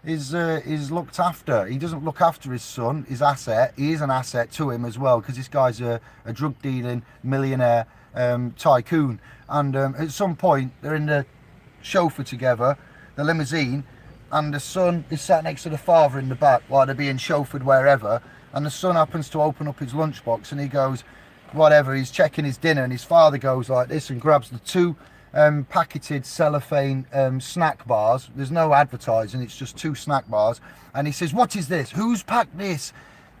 is looked after. He doesn't look after his son, his asset. He is an asset to him as well, because this guy's a drug dealing millionaire tycoon. And at some point, they're in the chauffeur together, the limousine, and the son is sat next to the father in the back while they're being chauffeured wherever. And the son happens to open up his lunchbox, and he goes, whatever, he's checking his dinner, and his father goes like this and grabs the two packeted cellophane snack bars. There's no advertising, it's just 2 snack bars, and he says, what is this? Who's packed this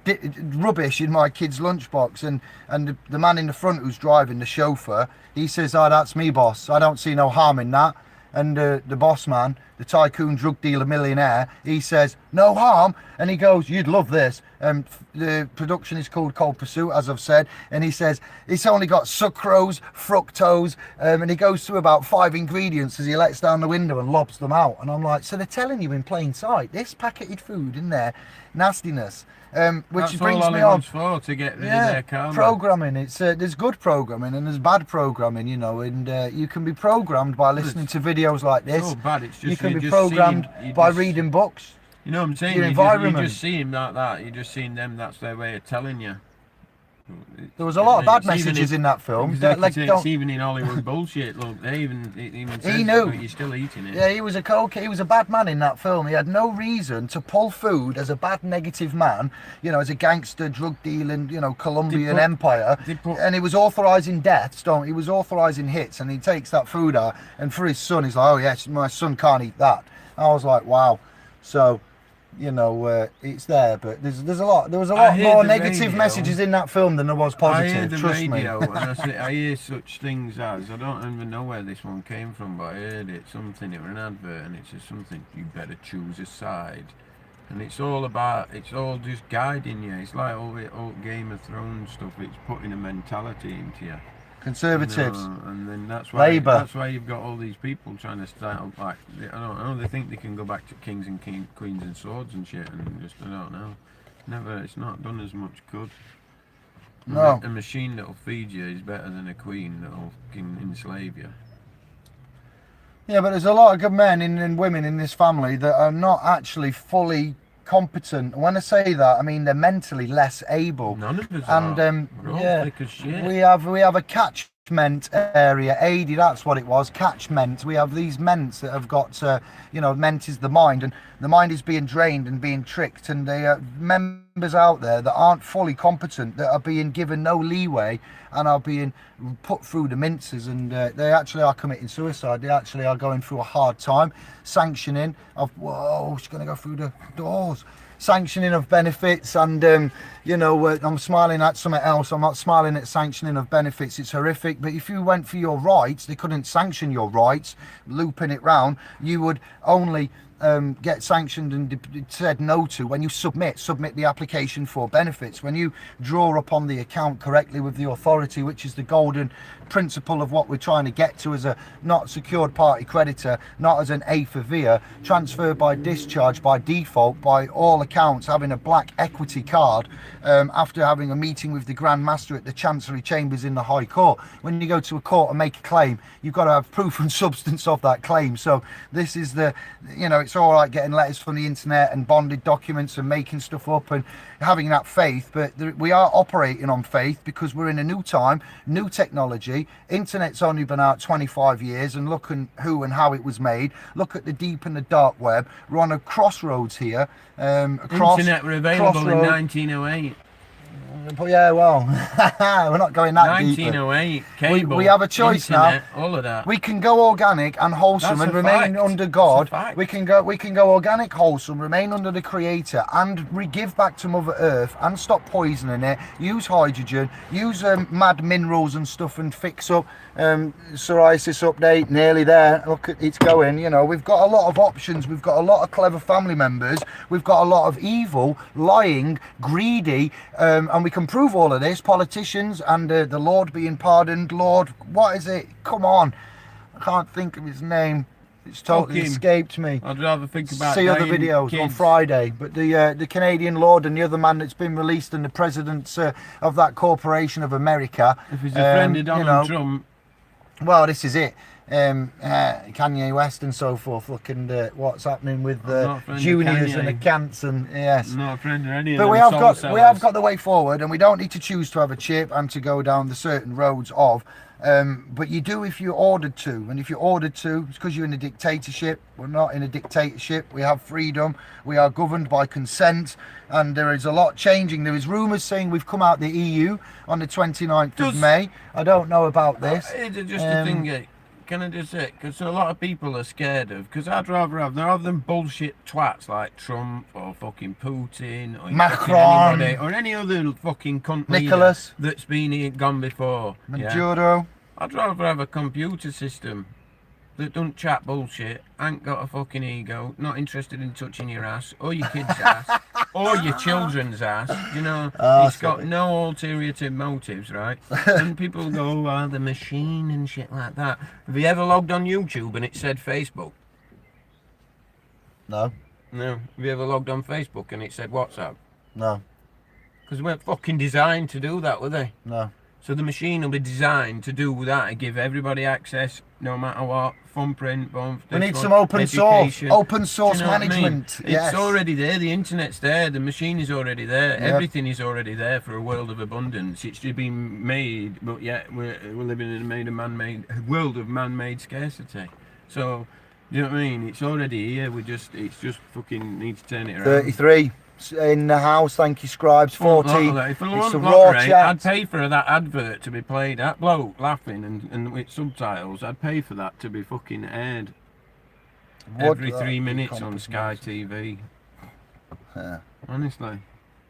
rubbish in my kid's lunchbox? And the man in the front who's driving, the chauffeur, he says, oh, that's me, boss, I don't see no harm in that. And the boss man, the tycoon drug dealer millionaire, he says, no harm. And he goes, you'd love this. The production is called Cold Pursuit, as I've said. And he says, it's only got sucrose, fructose, and he goes through about 5 ingredients as he lets down the window and lobs them out. And I'm like, so they're telling you in plain sight, this packeted food in there, nastiness. Which That's brings all me Hollywood's on for, to get rid of their karma. programming. It's there's good programming and there's bad programming, you know, and you can be programmed by listening to videos like this. So bad, it's just you can be just programmed by just, reading books. You know what I'm saying? Your You environment. just see them like that. You just seen them. That's their way of telling you. There was a lot of bad It's even messages in that film. Exactly, Like, it's even in Hollywood bullshit. Look, they even says He knew. you're still eating it. Yeah, he was a bad man in that film. He had no reason to pull food as a bad negative man, you know, as a gangster, drug dealing, you know, Colombian empire. And he was authorising deaths, he was authorising hits, and he takes that food out, and for his son, he's like, oh yes, my son can't eat that. I was like, wow. So, you know, it's there, but there was a lot more negative messages in that film than there was positive. I hear the trust radio, me. and I hear such things as, I don't even know where this one came from, but I heard it, something, it was an advert, and it says something, you better choose a side. And it's all just guiding you. It's like all the old Game of Thrones stuff, it's putting a mentality into you. Conservatives, and then that's why Labour. That's why you've got all these people trying to start up like, I don't know. They think they can go back to kings and queens and swords and shit, and just, I don't know. Never. It's not done as much good. No. A machine that'll feed you is better than a queen that'll enslave you. Yeah, but there's a lot of good men and women in this family that are not actually fully competent. When I say that, I mean they're mentally less able. None of us and are. We're all thick as shit. we have a catchment area, 80, that's what it was, catchment. We have these ments that have got you know, ment is the mind, and the mind is being drained and being tricked, and they are members out there that aren't fully competent, that are being given no leeway and are being put through the minces, and they actually are committing suicide. They actually are going through a hard time, sanctioning of, whoa, she's going to go through the doors, sanctioning of benefits, and you know, I'm smiling at something else. I'm not smiling at sanctioning of benefits. It's horrific, but if you went for your rights, they couldn't sanction your rights. Looping it round, you would only get sanctioned and said no to when you submit the application for benefits, when you draw upon the account correctly with the authority, which is the golden principle of what we're trying to get to as a not secured party creditor, not as an A for VIA, transfer by discharge, by default, by all accounts, having a black equity card after having a meeting with the Grand Master at the Chancery Chambers in the High Court. When you go to a court and make a claim, you've got to have proof and substance of that claim. So this is the, you know, it's all right getting letters from the internet and bonded documents and making stuff up and having that faith, but we are operating on faith because we're in a new time, new technology. Internet's only been out 25 years, and look at who and how it was made. Look at the deep and the dark web. We're on a crossroads here. Internet were available in 1908. But yeah, well, we're not going that deep. 1908, cable, we have a choice internet, now. all of that. We can go organic and wholesome and remain under God. We can go organic, wholesome, remain under the Creator, and give back to Mother Earth and stop poisoning it. Use hydrogen, use mad minerals and stuff, and fix up. Psoriasis update, nearly there. Look, it's going. You know, we've got a lot of options. We've got a lot of clever family members. We've got a lot of evil, lying, greedy, and we can prove all of this. Politicians and the Lord being pardoned. Lord, what is it? Come on, I can't think of his name. It's totally escaped me. I'd rather think about see other videos kids. On Friday. But the Canadian Lord and the other man that's been released, and the president of that corporation of America. If he's a friend of Donald Trump. Well, this is it. Kanye West and so forth, looking at what's happening with I'm the not a friend of juniors Kanye. and the cants and yes. I'm not a friend of any of But them we have soul got sellers. the way forward, and we don't need to choose to have a chip and to go down the certain roads of. But you do if you're ordered to, and if you're ordered to, it's because you're in a dictatorship. We're not in a dictatorship. We have freedom. We are governed by consent, and there is a lot changing. There is rumours saying we've come out the EU on the 29th of May. I don't know about this. It's just a thing. Can I just say, because a lot of people are scared of, because I'd rather have them bullshit twats like Trump or fucking Putin or Macron anybody, or any other fucking cunt Nicholas leader that's been here, gone before. Maduro. I'd rather have a computer system that don't chat bullshit, ain't got a fucking ego, not interested in touching your ass or your kid's ass or your children's ass. You know, it's got no ulterior motives, right? And people go, oh, the machine and shit like that. Have you ever logged on YouTube and it said Facebook? No. No. Have you ever logged on Facebook and it said WhatsApp? No. Because they weren't fucking designed to do that, were they? No. So the machine will be designed to do that and give everybody access, no matter what. Thumbprint, boom. We need some open source management. I mean? Yes. It's already there. The internet's there. The machine is already there. Yep. Everything is already there for a world of abundance. It's just been made, but yet we're living in a world of man-made scarcity. So, you know what I mean? It's already here. It's just fucking need to turn it around. 33 in the house, thank you, Scribes. 40. If I It's a want raw block rate, chat. I'd pay for that advert to be played. That bloke laughing and with subtitles, I'd pay for that to be fucking aired every 3 minutes on Sky TV. Yeah. Honestly.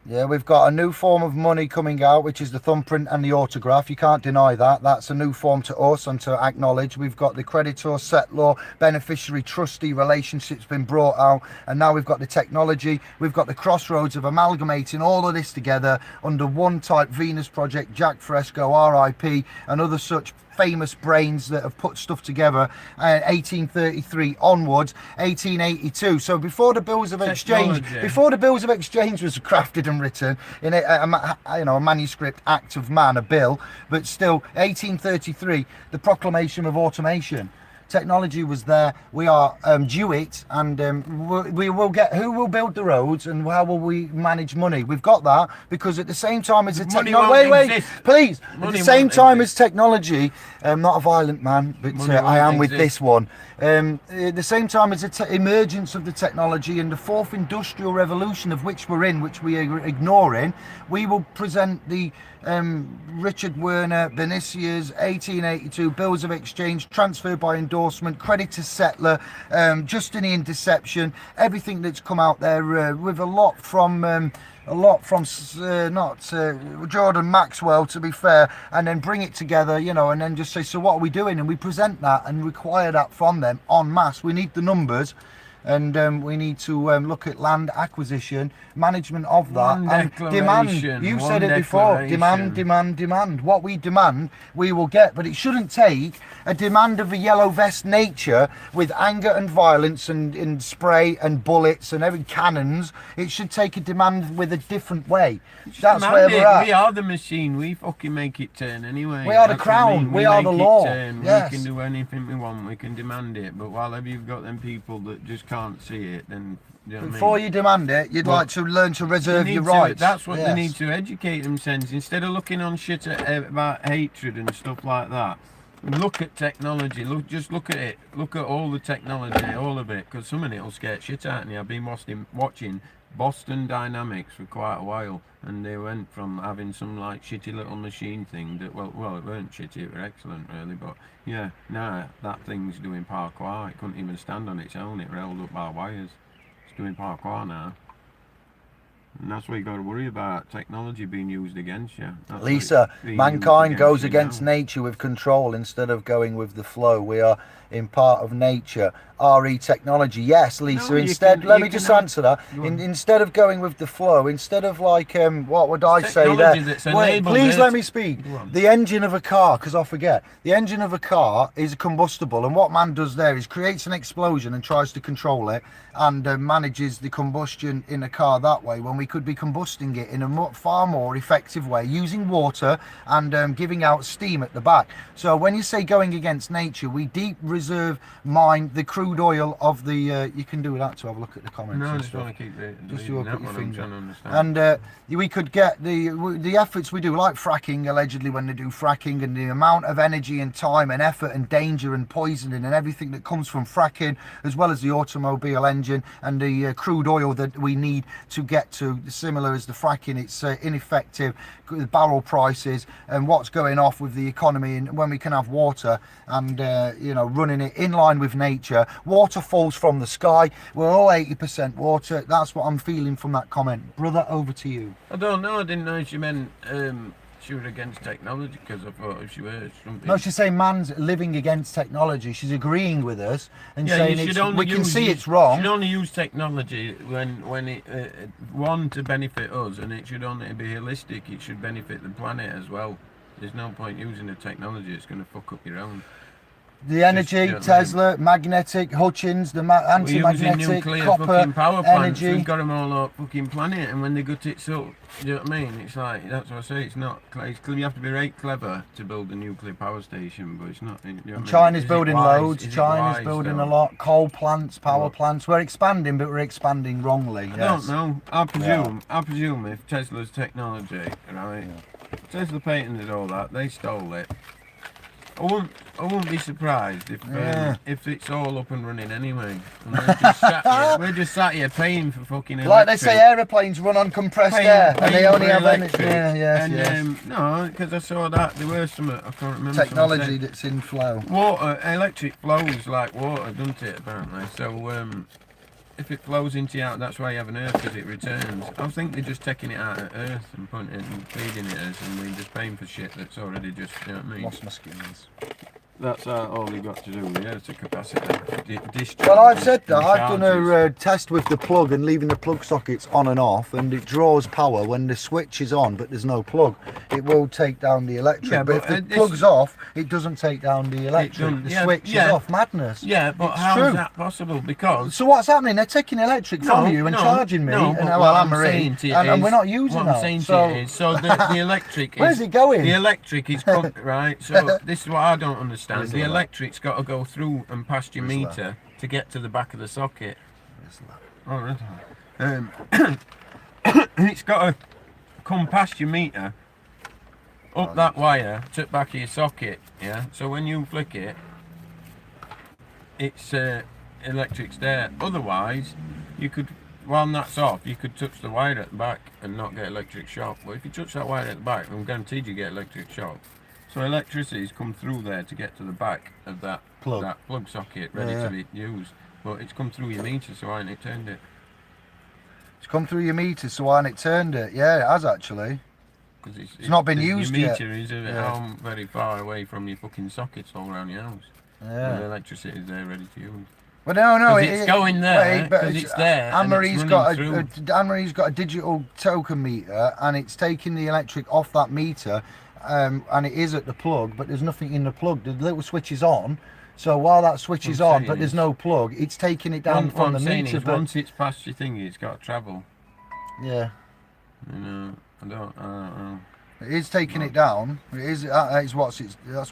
Yeah, we've got a new form of money coming out, which is the thumbprint and the autograph. You can't deny that. That's a new form to us and to acknowledge. We've got the creditor, settlor, beneficiary, trustee relationships been brought out. And now we've got the technology. We've got the crossroads of amalgamating all of this together under one type Venus Project, Jack Fresco, RIP, and other such famous brains that have put stuff together 1833 onwards, 1882. So before the bills of exchange was crafted and written in a manuscript act of man, a bill, but still 1833, the proclamation of automation. Technology was there. We are due it, and we will get. Who will build the roads, and how will we manage money? We've got that because at the same time as the technology, please. At the same time as technology, I'm not a violent man, but I am with this one. At the same time as the emergence of the technology and the fourth industrial revolution of which we're in, which we are ignoring, we will present the Richard Werner, Benicia's 1882 bills of exchange, transfer by endorsement, creditor settler, Justinian deception, everything that's come out there with a lot from Jordan Maxwell, to be fair, and then bring it together, and then just say, so what are we doing? And we present that and require that from them en masse. We need the numbers. And we need to look at land acquisition, management of that, and demand. You said it before. Demand. What we demand, we will get. But it shouldn't take a demand of a yellow vest nature with anger and violence and spray and bullets and every cannons. It should take a demand with a different way. That's where we're at. We are the machine. We fucking make it turn anyway. We are the crown. We are the law. Yes. We can do anything we want. We can demand it. But while you've got them people that just can't see it, then before you demand it, you'd like to learn to reserve your rights. That's what they need to educate themselves. Instead of looking on shit about hatred and stuff like that, look at technology. Just look at it. Look at all the technology, all of it, because some of it will scare shit out of me. I've been watching Boston Dynamics for quite a while, and they went from having some like shitty little machine thing that well it weren't shitty, it were excellent really, but yeah, now that thing's doing parkour. It couldn't even stand on its own. It were held up by wires. It's doing parkour now, and that's what you got to worry about, technology being used against you. Lisa, mankind goes against nature with control instead of going with the flow. We are in part of nature, RE technology. Yes, Lisa. No, you instead, can- let you me can just have- answer that. Go on. Instead of going with the flow, instead of like what would I say Technology there? that's Wait, enabled please it. let me speak. Go on. The engine of a car, because I forget. The engine of a car is combustible, and what man does there is creates an explosion and tries to control it, and manages the combustion in a car that way. When we could be combusting it in a far more effective way, using water and giving out steam at the back. So when you say going against nature, we deep reserve mine the crude oil of the. You can do that to have a look at the comments. No, I and just stuff. want to keep it. Just you that put your one, I'm finger. trying to understand. And we could get the efforts we do, like fracking, allegedly when they do fracking, and the amount of energy and time and effort and danger and poisoning and everything that comes from fracking, as well as the automobile engine and the crude oil that we need to get to, similar as the fracking. It's ineffective, the barrel prices and what's going off with the economy, and when we can have water and running it in line with nature. Water falls from the sky. We're all 80% water. That's what I'm feeling from that comment. Brother, over to you. I don't know. I didn't know she meant she was against technology, because I thought if she were something. No, she's saying man's living against technology. She's agreeing with us and Yeah, saying you should it's, only we can use- see you it's wrong. should only use technology when it one, to benefit us, and it should only be holistic. It should benefit the planet as well. There's no point using a technology that's going to fuck up your own. The energy, you know what I mean? Tesla, magnetic, Hutchins, the We're using anti-magnetic, nuclear copper, fucking power plants. energy. We've got them all up fucking planet, and when they gut it up, you know what I mean? It's like, that's what I say. It's not. You have to be very clever to build a nuclear power station, but it's not. You know what I mean? China's Is it building wise? loads. Is it China's wise, building though? a lot. Coal plants, power What? plants. We're expanding, but we're expanding wrongly. I Yes. don't know. I presume if Tesla's technology, right? Tesla patented all that. They stole it. I wouldn't be surprised if it's all up and running anyway. And we're just sat here paying for fucking electric. Like they say, aeroplanes run on compressed air, and they only have energy. Yeah, yes, yes. No, because I saw that there were some. I can't remember. Technology someone that's in flow. said, water, electric flows like water, doesn't it? Apparently. So if it flows into you, that's why you have an earth, because it returns. I think they're just taking it out of earth and putting it and feeding it us, and we're just paying for shit that's already just, you know what I mean? Lost my skins. That's all you've got to do. Yeah, it's a capacity. Discharge Well, I've said that. and I've done charges. a test with the plug and leaving the plug sockets on and off, and it draws power when the switch is on, but there's no plug. It will take down the electric. Yeah, but but, if the this- plug's off, it doesn't take down the electric. doesn't- The yeah, switch yeah. is off. Madness. Yeah, but It's how true. is that possible? Because So what's happening? They're taking electric from you and charging me, No, and but well, what I'm I'm saying to you and is, we're not using what that. I'm saying so to you is, so the electric is. where's it going? The electric is right. So this is what I don't understand. Where's The that? electric's got to go through and past your Where's meter to get to the back of the socket. Where's that? Oh, it's got to come past your meter, up that wire to the back of your socket. Yeah. So when you flick it, it's electric's there. Otherwise, you could, while that's off, you could touch the wire at the back and not get electric shock. But if you touch that wire at the back, I'm guaranteed you get electric shock. So electricity's come through there to get to the back of that plug socket ready to be used. But it's come through your meter, so I ain't turned it. It's come through your meter, so why ain't it turned it? Yeah, it has actually. Because It's not been used your yet. meter is very far away from your fucking sockets all around your house. Yeah. The electricity is there ready to use. Well, no, it's going there, but 'cause it's there and Anne-Marie's it's got running Anne-Marie's got a digital token meter, and it's taking the electric off that meter, and it is at the plug, but there's nothing in the plug. The little switch is on, so while that switch is on, but there's no plug, it's taking it down from the meter. But once it's past your thingy, it's got to travel. yeah, You know, I don't know. it is taking it down. It is. That's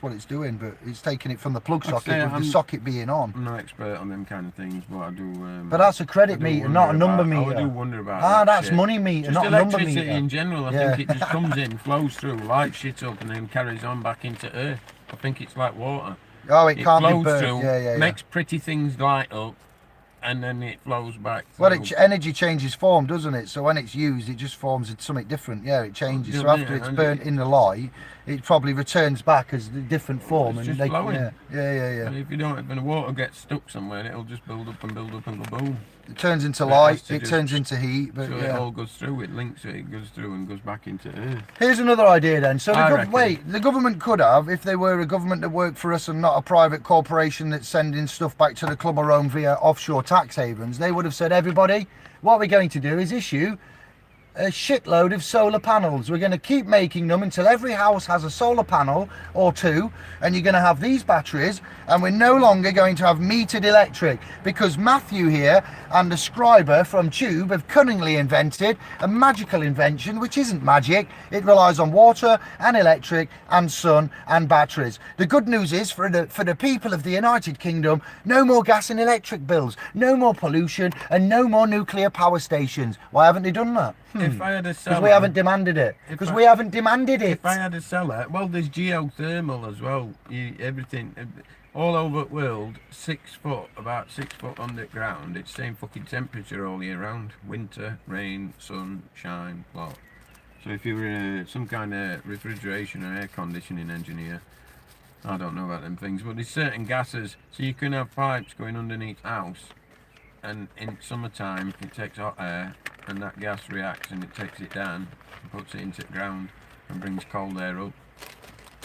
what it's doing, but it's taking it from the plug socket with the socket being on. I'm not expert on them kind of things, but I do. But that's a credit meter, not a number meter. I do wonder about that's shit. money meter, Just not a number electricity meter. in general, I think it just comes in, flows through, lights shit up, and then carries on back into earth. I think it's like water. Oh, it can't be flows burnt. through, Yeah. makes pretty things light up, and then it flows back through. Well, energy changes form, doesn't it? So when it's used, it just forms into something different. Yeah, it changes. Yeah, So after yeah, it's and burnt in the light, it probably returns back as a different form. It's and just flowing. Yeah. And if you don't, when the water gets stuck somewhere, it'll just build up and build up and go boom. It turns into But it light, has to it just- turns into heat. But So it yeah. all goes through, it links it goes through and goes back into Earth. Here's another idea then. So I reckon. wait, the government could have, if they were a government that worked for us and not a private corporation that's sending stuff back to the Club of Rome via offshore tax havens, they would have said, everybody, what we're going to do is issue a shitload of solar panels. We're going to keep making them until every house has a solar panel or two, and you're going to have these batteries, and we're no longer going to have metered electric, because Matthew here and the scriber from Tube have cunningly invented a magical invention which isn't magic. It relies on water and electric and sun and batteries. The good news is for the people of the United Kingdom, no more gas and electric bills, no more pollution, and no more nuclear power stations. Why haven't they done that? If I had a cellar, Because we haven't demanded it. Because we haven't demanded it. If I had a cellar, well, there's geothermal as well. Everything, all over the world, 6 foot, about 6 foot underground. It's same fucking temperature all year round. Winter, rain, sun, shine, blah. So if you were some kind of refrigeration or air conditioning engineer, I don't know about them things, but there's certain gases. So you can have pipes going underneath house, and in summertime it takes hot air, and that gas reacts and it takes it down and puts it into the ground and brings cold air up,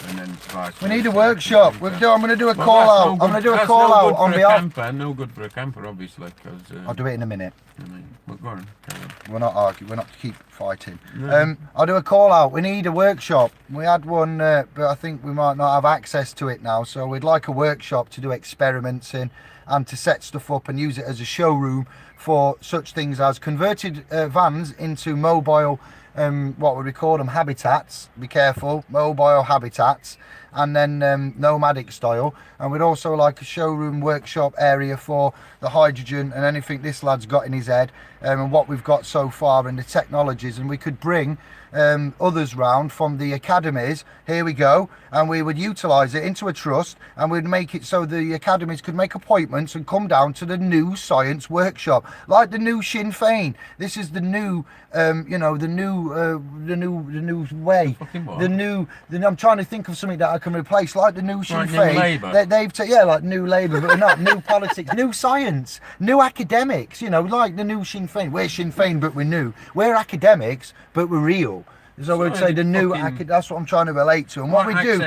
and then vice We need a versa. workshop. I'm going to do a call out. I'm going to do a call out on behalf. No good for a camper, obviously, because. I'll do it in a minute. I mean, but go on, carry on. We're not arguing. We're not to keep fighting. No. I'll do a call out. We need a workshop. We had one, but I think we might not have access to it now. So we'd like a workshop to do experiments in, and to set stuff up and use it as a showroom for such things as converted vans into mobile, what would we call them, habitats. Be careful, mobile habitats, and then nomadic style. And we'd also like a showroom workshop area for the hydrogen and anything this lad's got in his head, and what we've got so far and the technologies. And we could bring others round from the academies. Here we go. And we would utilise it into a trust, and we'd make it so the academies could make appointments and come down to the new science workshop, like the new Sinn Féin. This is the new, you know, the new way. Fucking what? I'm trying to think of something that I can replace, like the new Sinn Like New Féin. Labour? Yeah, like new Labour, but not new politics, new science, new academics. You know, like the new Sinn Féin. We're Sinn Féin, but we're new. We're academics, but we're real. So I would say the new, that's what I'm trying to relate to. And what we do,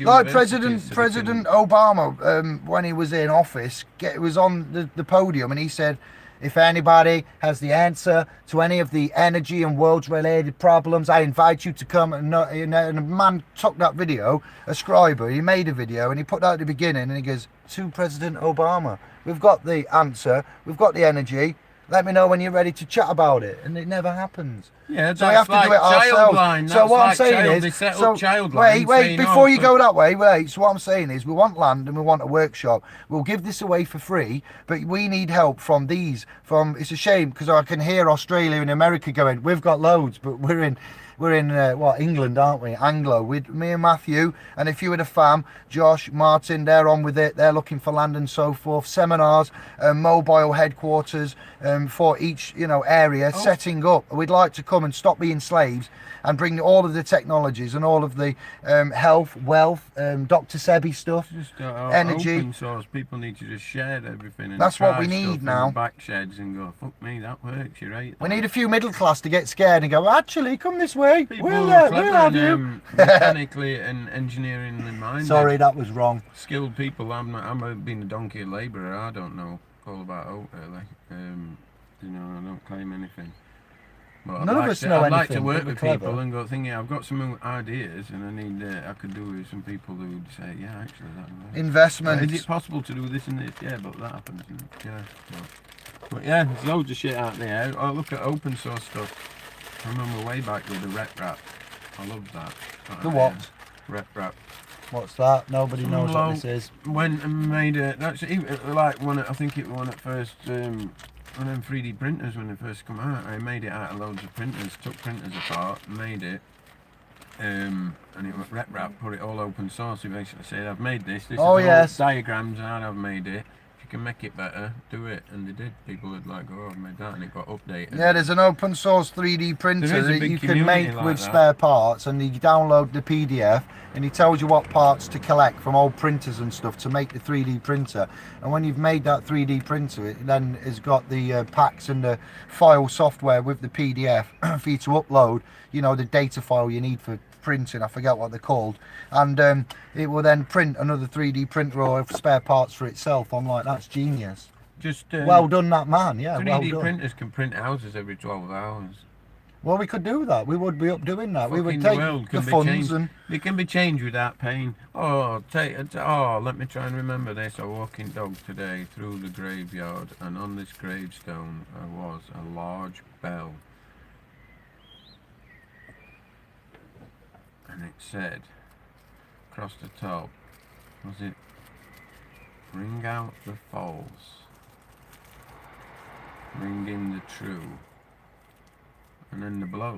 like President Obama, when he was in office, was on the podium, and he said, if anybody has the answer to any of the energy and world related problems, I invite you to come. And a man took that video, a scriber, he made a video, and he put that at the beginning, and he goes, to President Obama, we've got the answer, we've got the energy, let me know when you're ready to chat about it. And it never happens. Yeah, so we have to do it ourselves. So what I'm saying is, wait, before you go that way, so what I'm saying is, we want land and we want a workshop. We'll give this away for free, but we need help from these. It's a shame, because I can hear Australia and America going, we've got loads, but we're in England, aren't we? Anglo, with me and Matthew, and if you were the fam, Josh, Martin, they're on with it. They're looking for land and so forth. Seminars, mobile headquarters for each area, setting up. We'd like to come and stop being slaves and bring all of the technologies and all of the health, wealth, Dr. Sebi stuff, just energy. Open source. People need to just share everything. And that's what we try need stuff in now. the back sheds and go, fuck me, that works. You're right. We need a few middle class to get scared and go, actually, come this way. People We'll who are have clever you. and mechanically and engineeringly minded. Sorry, that was wrong. Skilled people. I'm being a donkey labourer. I don't know all about oat really. I don't claim anything. But None of us know I'd like anything, to work but we're with clever. people and go thinking, I've got some ideas and I need I could do with some people who would say, yeah, actually that works. Investment. Is it possible to do this and this? Yeah, but that happens. Yeah. But yeah, there's loads of shit out there. I look at open source stuff. I remember way back with the rep wrap. I loved that. The what? Rep wrap. What's that? Nobody knows what this is. Went and made it. That's like one. I think it won at first. One of them 3D printers when they first come out. I made it out of loads of printers. Took printers apart, made it, and it was rep wrap. Put it all open source. He basically said, "I've made this. This is all diagrams and I've made it. If you can make it better, do it. And they did. People would like, oh, I've made that, and it got updated. Yeah, there's an open source 3D printer There is a that big you can community make like with that. spare parts, and you download the PDF, and he tells you what parts to collect from old printers and stuff to make the 3D printer. And when you've made that 3D printer, it then has got the packs and the file software with the PDF for you to upload, you know, the data file you need for printing. I forget what they're called. And it will then print another 3D printer or spare parts for itself. I'm like, that's genius. Just Well done, that man. Yeah, 3D well done. printers can print houses every 12 hours. Well, we could do that. We would be up doing that. We would Fucking take world the can be funds changed. and It can be changed without pain. Let me try and remember this. A walking dog today through the graveyard, and on this gravestone was a large bell. And it said, across the top, was it, ring out the false, ring in the true. And then the bloke,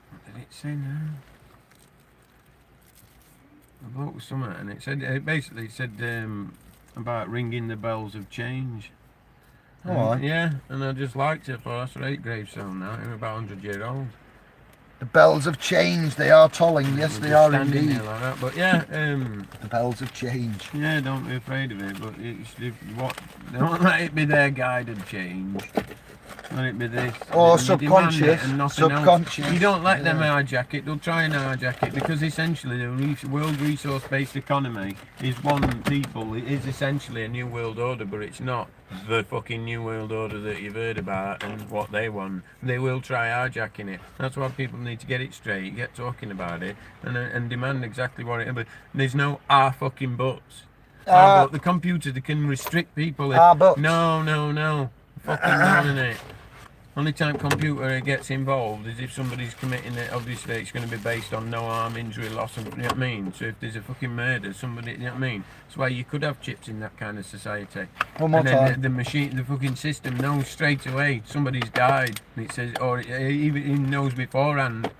what did it say now? The bloke was something, and it basically said about ringing the bells of change. Alright. Yeah, and I just liked it. For that's a great gravestone now. I'm about 100 years old. the bells have changed. They are tolling. Yes, We're they just are standing indeed. there like that. But yeah, The bells have changed. yeah, don't be afraid of it. But don't let it be their guided change. Let it be this. Or and they demand it subconscious. and nothing Subconscious. else. You don't let them Yeah. hijack it. They'll try and hijack it because essentially the world resource-based economy is one people. It is essentially a new world order, but it's not the fucking new world order that you've heard about and what they want. They will try hijacking it. That's why people need to get it straight, get talking about it, and demand exactly what it is. But there's no fucking buts. But the computer, they can restrict people. Buts. No. Fucking none in it. Only time computer gets involved is if somebody's committing it. Obviously, it's going to be based on no harm, injury, loss, and you know what I mean. So if there's a fucking murder, somebody, you know what I mean. That's why you could have chips in that kind of society. One more and then time. the machine, the fucking system knows straight away somebody's died. And it says, or it even knows beforehand.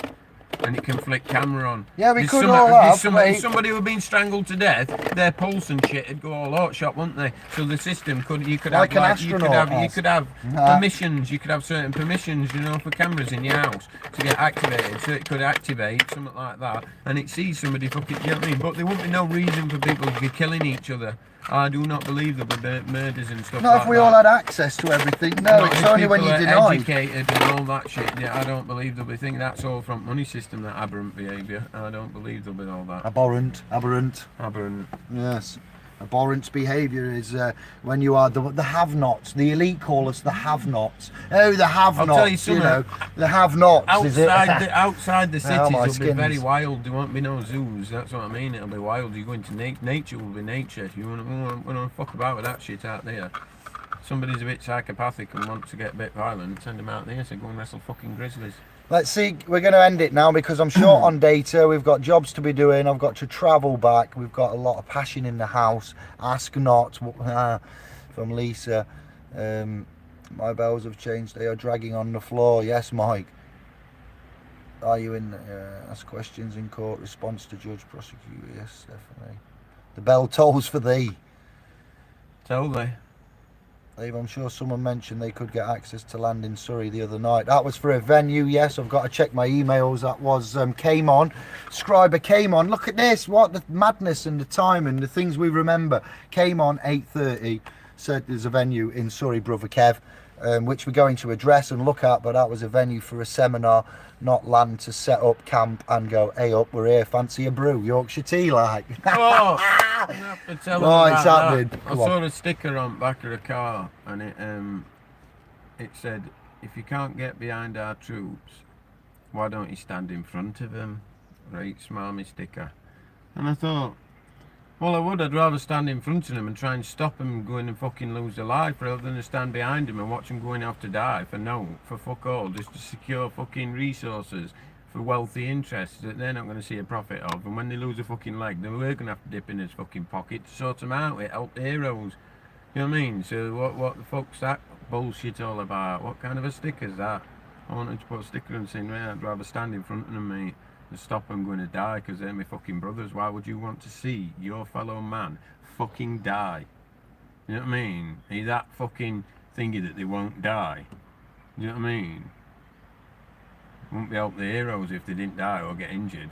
And it can flick camera on. Yeah, we could all have. Somebody who had been strangled to death, their pulse and shit would go all out shot, wouldn't they? So the system could, you could Like have, an like, astronaut you could have permissions. You could have certain permissions, you know, for cameras in your house to get activated. So it could activate something like that, and it sees somebody fucking. You know what I mean? But there wouldn't be no reason for people to be killing each other. I do not believe there'll be murders and stuff. Not like if we that. all had access to everything. No, Not it's if only when people you are deny. educated and all that shit. Yeah, I don't believe there'll be things. That's all from money system, that aberrant behaviour. I don't believe there'll be all that. Abhorrent. Aberrant. Yes. Abhorrent behaviour is when you are the have-nots. The elite call us the have-nots. Oh, the have-nots. I'll tell you something. know, the have-nots. Is it? Outside the cities my will be skins. very wild. There won't be no zoos. That's what I mean. It'll be wild. You go into nature will be nature. If you want to fuck about with that shit out there, somebody's a bit psychopathic and wants to get a bit violent, send them out there. So go and wrestle fucking grizzlies. Let's see, we're going to end it now because I'm short on data. We've got jobs to be doing. I've got to travel back. We've got a lot of passion in the house. Ask not from Lisa. My bells have changed. They are dragging on the floor. Yes, Mike. Are you in? Ask questions in court. Response to judge, prosecutor. Yes, definitely. The bell tolls for thee. Totally. Dave, I'm sure someone mentioned they could get access to land in Surrey the other night. That was for a venue, yes. I've got to check my emails. That was came on. Scriber came on. Look at this. What the madness and the time and the things we remember. Came on 8:30. Said there's a venue in Surrey, Brother Kev, which we're going to address and look at. But that was a venue for a seminar, not land to set up camp and go, hey up, we're here. Fancy a brew, Yorkshire tea, like. Oh, I have to tell them Right, it's about happening. that. I Come saw on. a sticker on the back of a car, and it said, "If you can't get behind our troops, why don't you stand in front of them?" Right, smarmy sticker. And I thought, well, I would. I'd rather stand in front of them and try and stop them going and fucking lose their life, rather than to stand behind them and watch them going off to die for fuck all, just to secure fucking resources for wealthy interests that they're not going to see a profit of. And when they lose a fucking leg, then we're going to have to dip in his fucking pocket to sort them out. It help the heroes. You know what I mean? So what the fuck's that bullshit all about? What kind of a sticker's that? I wanted to put a sticker and saying, well, I'd rather stand in front of them, mate, and stop them going to die, because they're my fucking brothers. Why would you want to see your fellow man fucking die? You know what I mean? He's that fucking thingy that they won't die. You know what I mean? Wouldn't be help the heroes if they didn't die or get injured.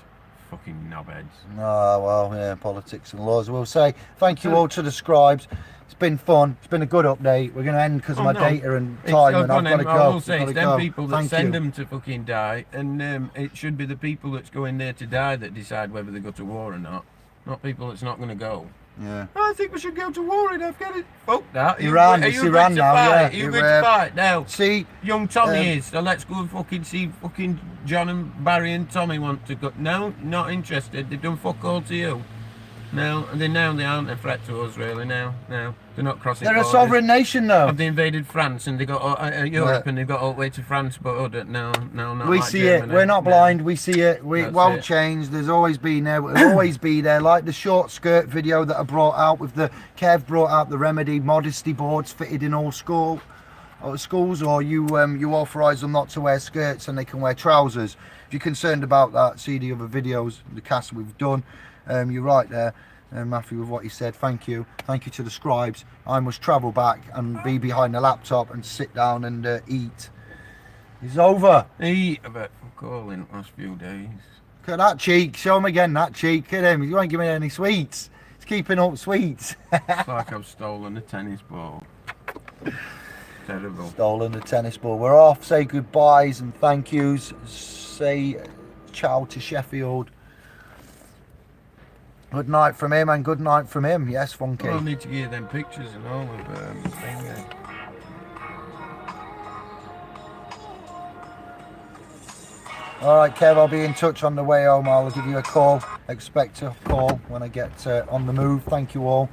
Fucking knobheads. Oh, well, yeah, politics and laws. We'll say thank you all to the scribes. It's been fun. It's been a good update. We're going to end because of my data and time, and I've got to go. I will say, I've it's got to them go. people that Thank send you. them to fucking die, and it should be the people that's going there to die that decide whether they go to war or not. Not people that's not going to go. Yeah. I think we should go to war in Afghanistan. Fuck that. Iran, it's Iran now, yeah. Are you going to fight now? See, Young Tommy is, so let's go and fucking see fucking John and Barry and Tommy want to go. No, not interested. They've done fuck all to you. No, they aren't a threat to us really now. No, they're not crossing they're borders. a sovereign nation now. Have they invaded France and they got Europe and they've got all the way to France, but no, not we like see Germany. it. We're not No. blind. We see it. It That's won't it. change. There's always been there. It'll always be there. Like the short skirt video that I brought out with the Kev brought out the remedy modesty boards fitted in all schools, or you authorise them not to wear skirts and they can wear trousers. If you're concerned about that, see the other videos, the cast we've done. You're right there. Matthew, with what he said, thank you to the scribes. I must travel back and be behind the laptop and sit down and eat. It's over. Eat about fuck all in the last few days. Look at that cheek, show him again that cheek. Look at him, he won't give me any sweets. He's keeping up sweets. It's like I've stolen a tennis ball. Terrible. Stolen the tennis ball. We're off, say goodbyes and thank yous. Say ciao to Sheffield. Good night from him and good night from him. Yes, Funky. Well, I need to give them pictures and all of thing. Alright Kev, I'll be in touch on the way home. I'll give you a call. Expect a call when I get on the move. Thank you all.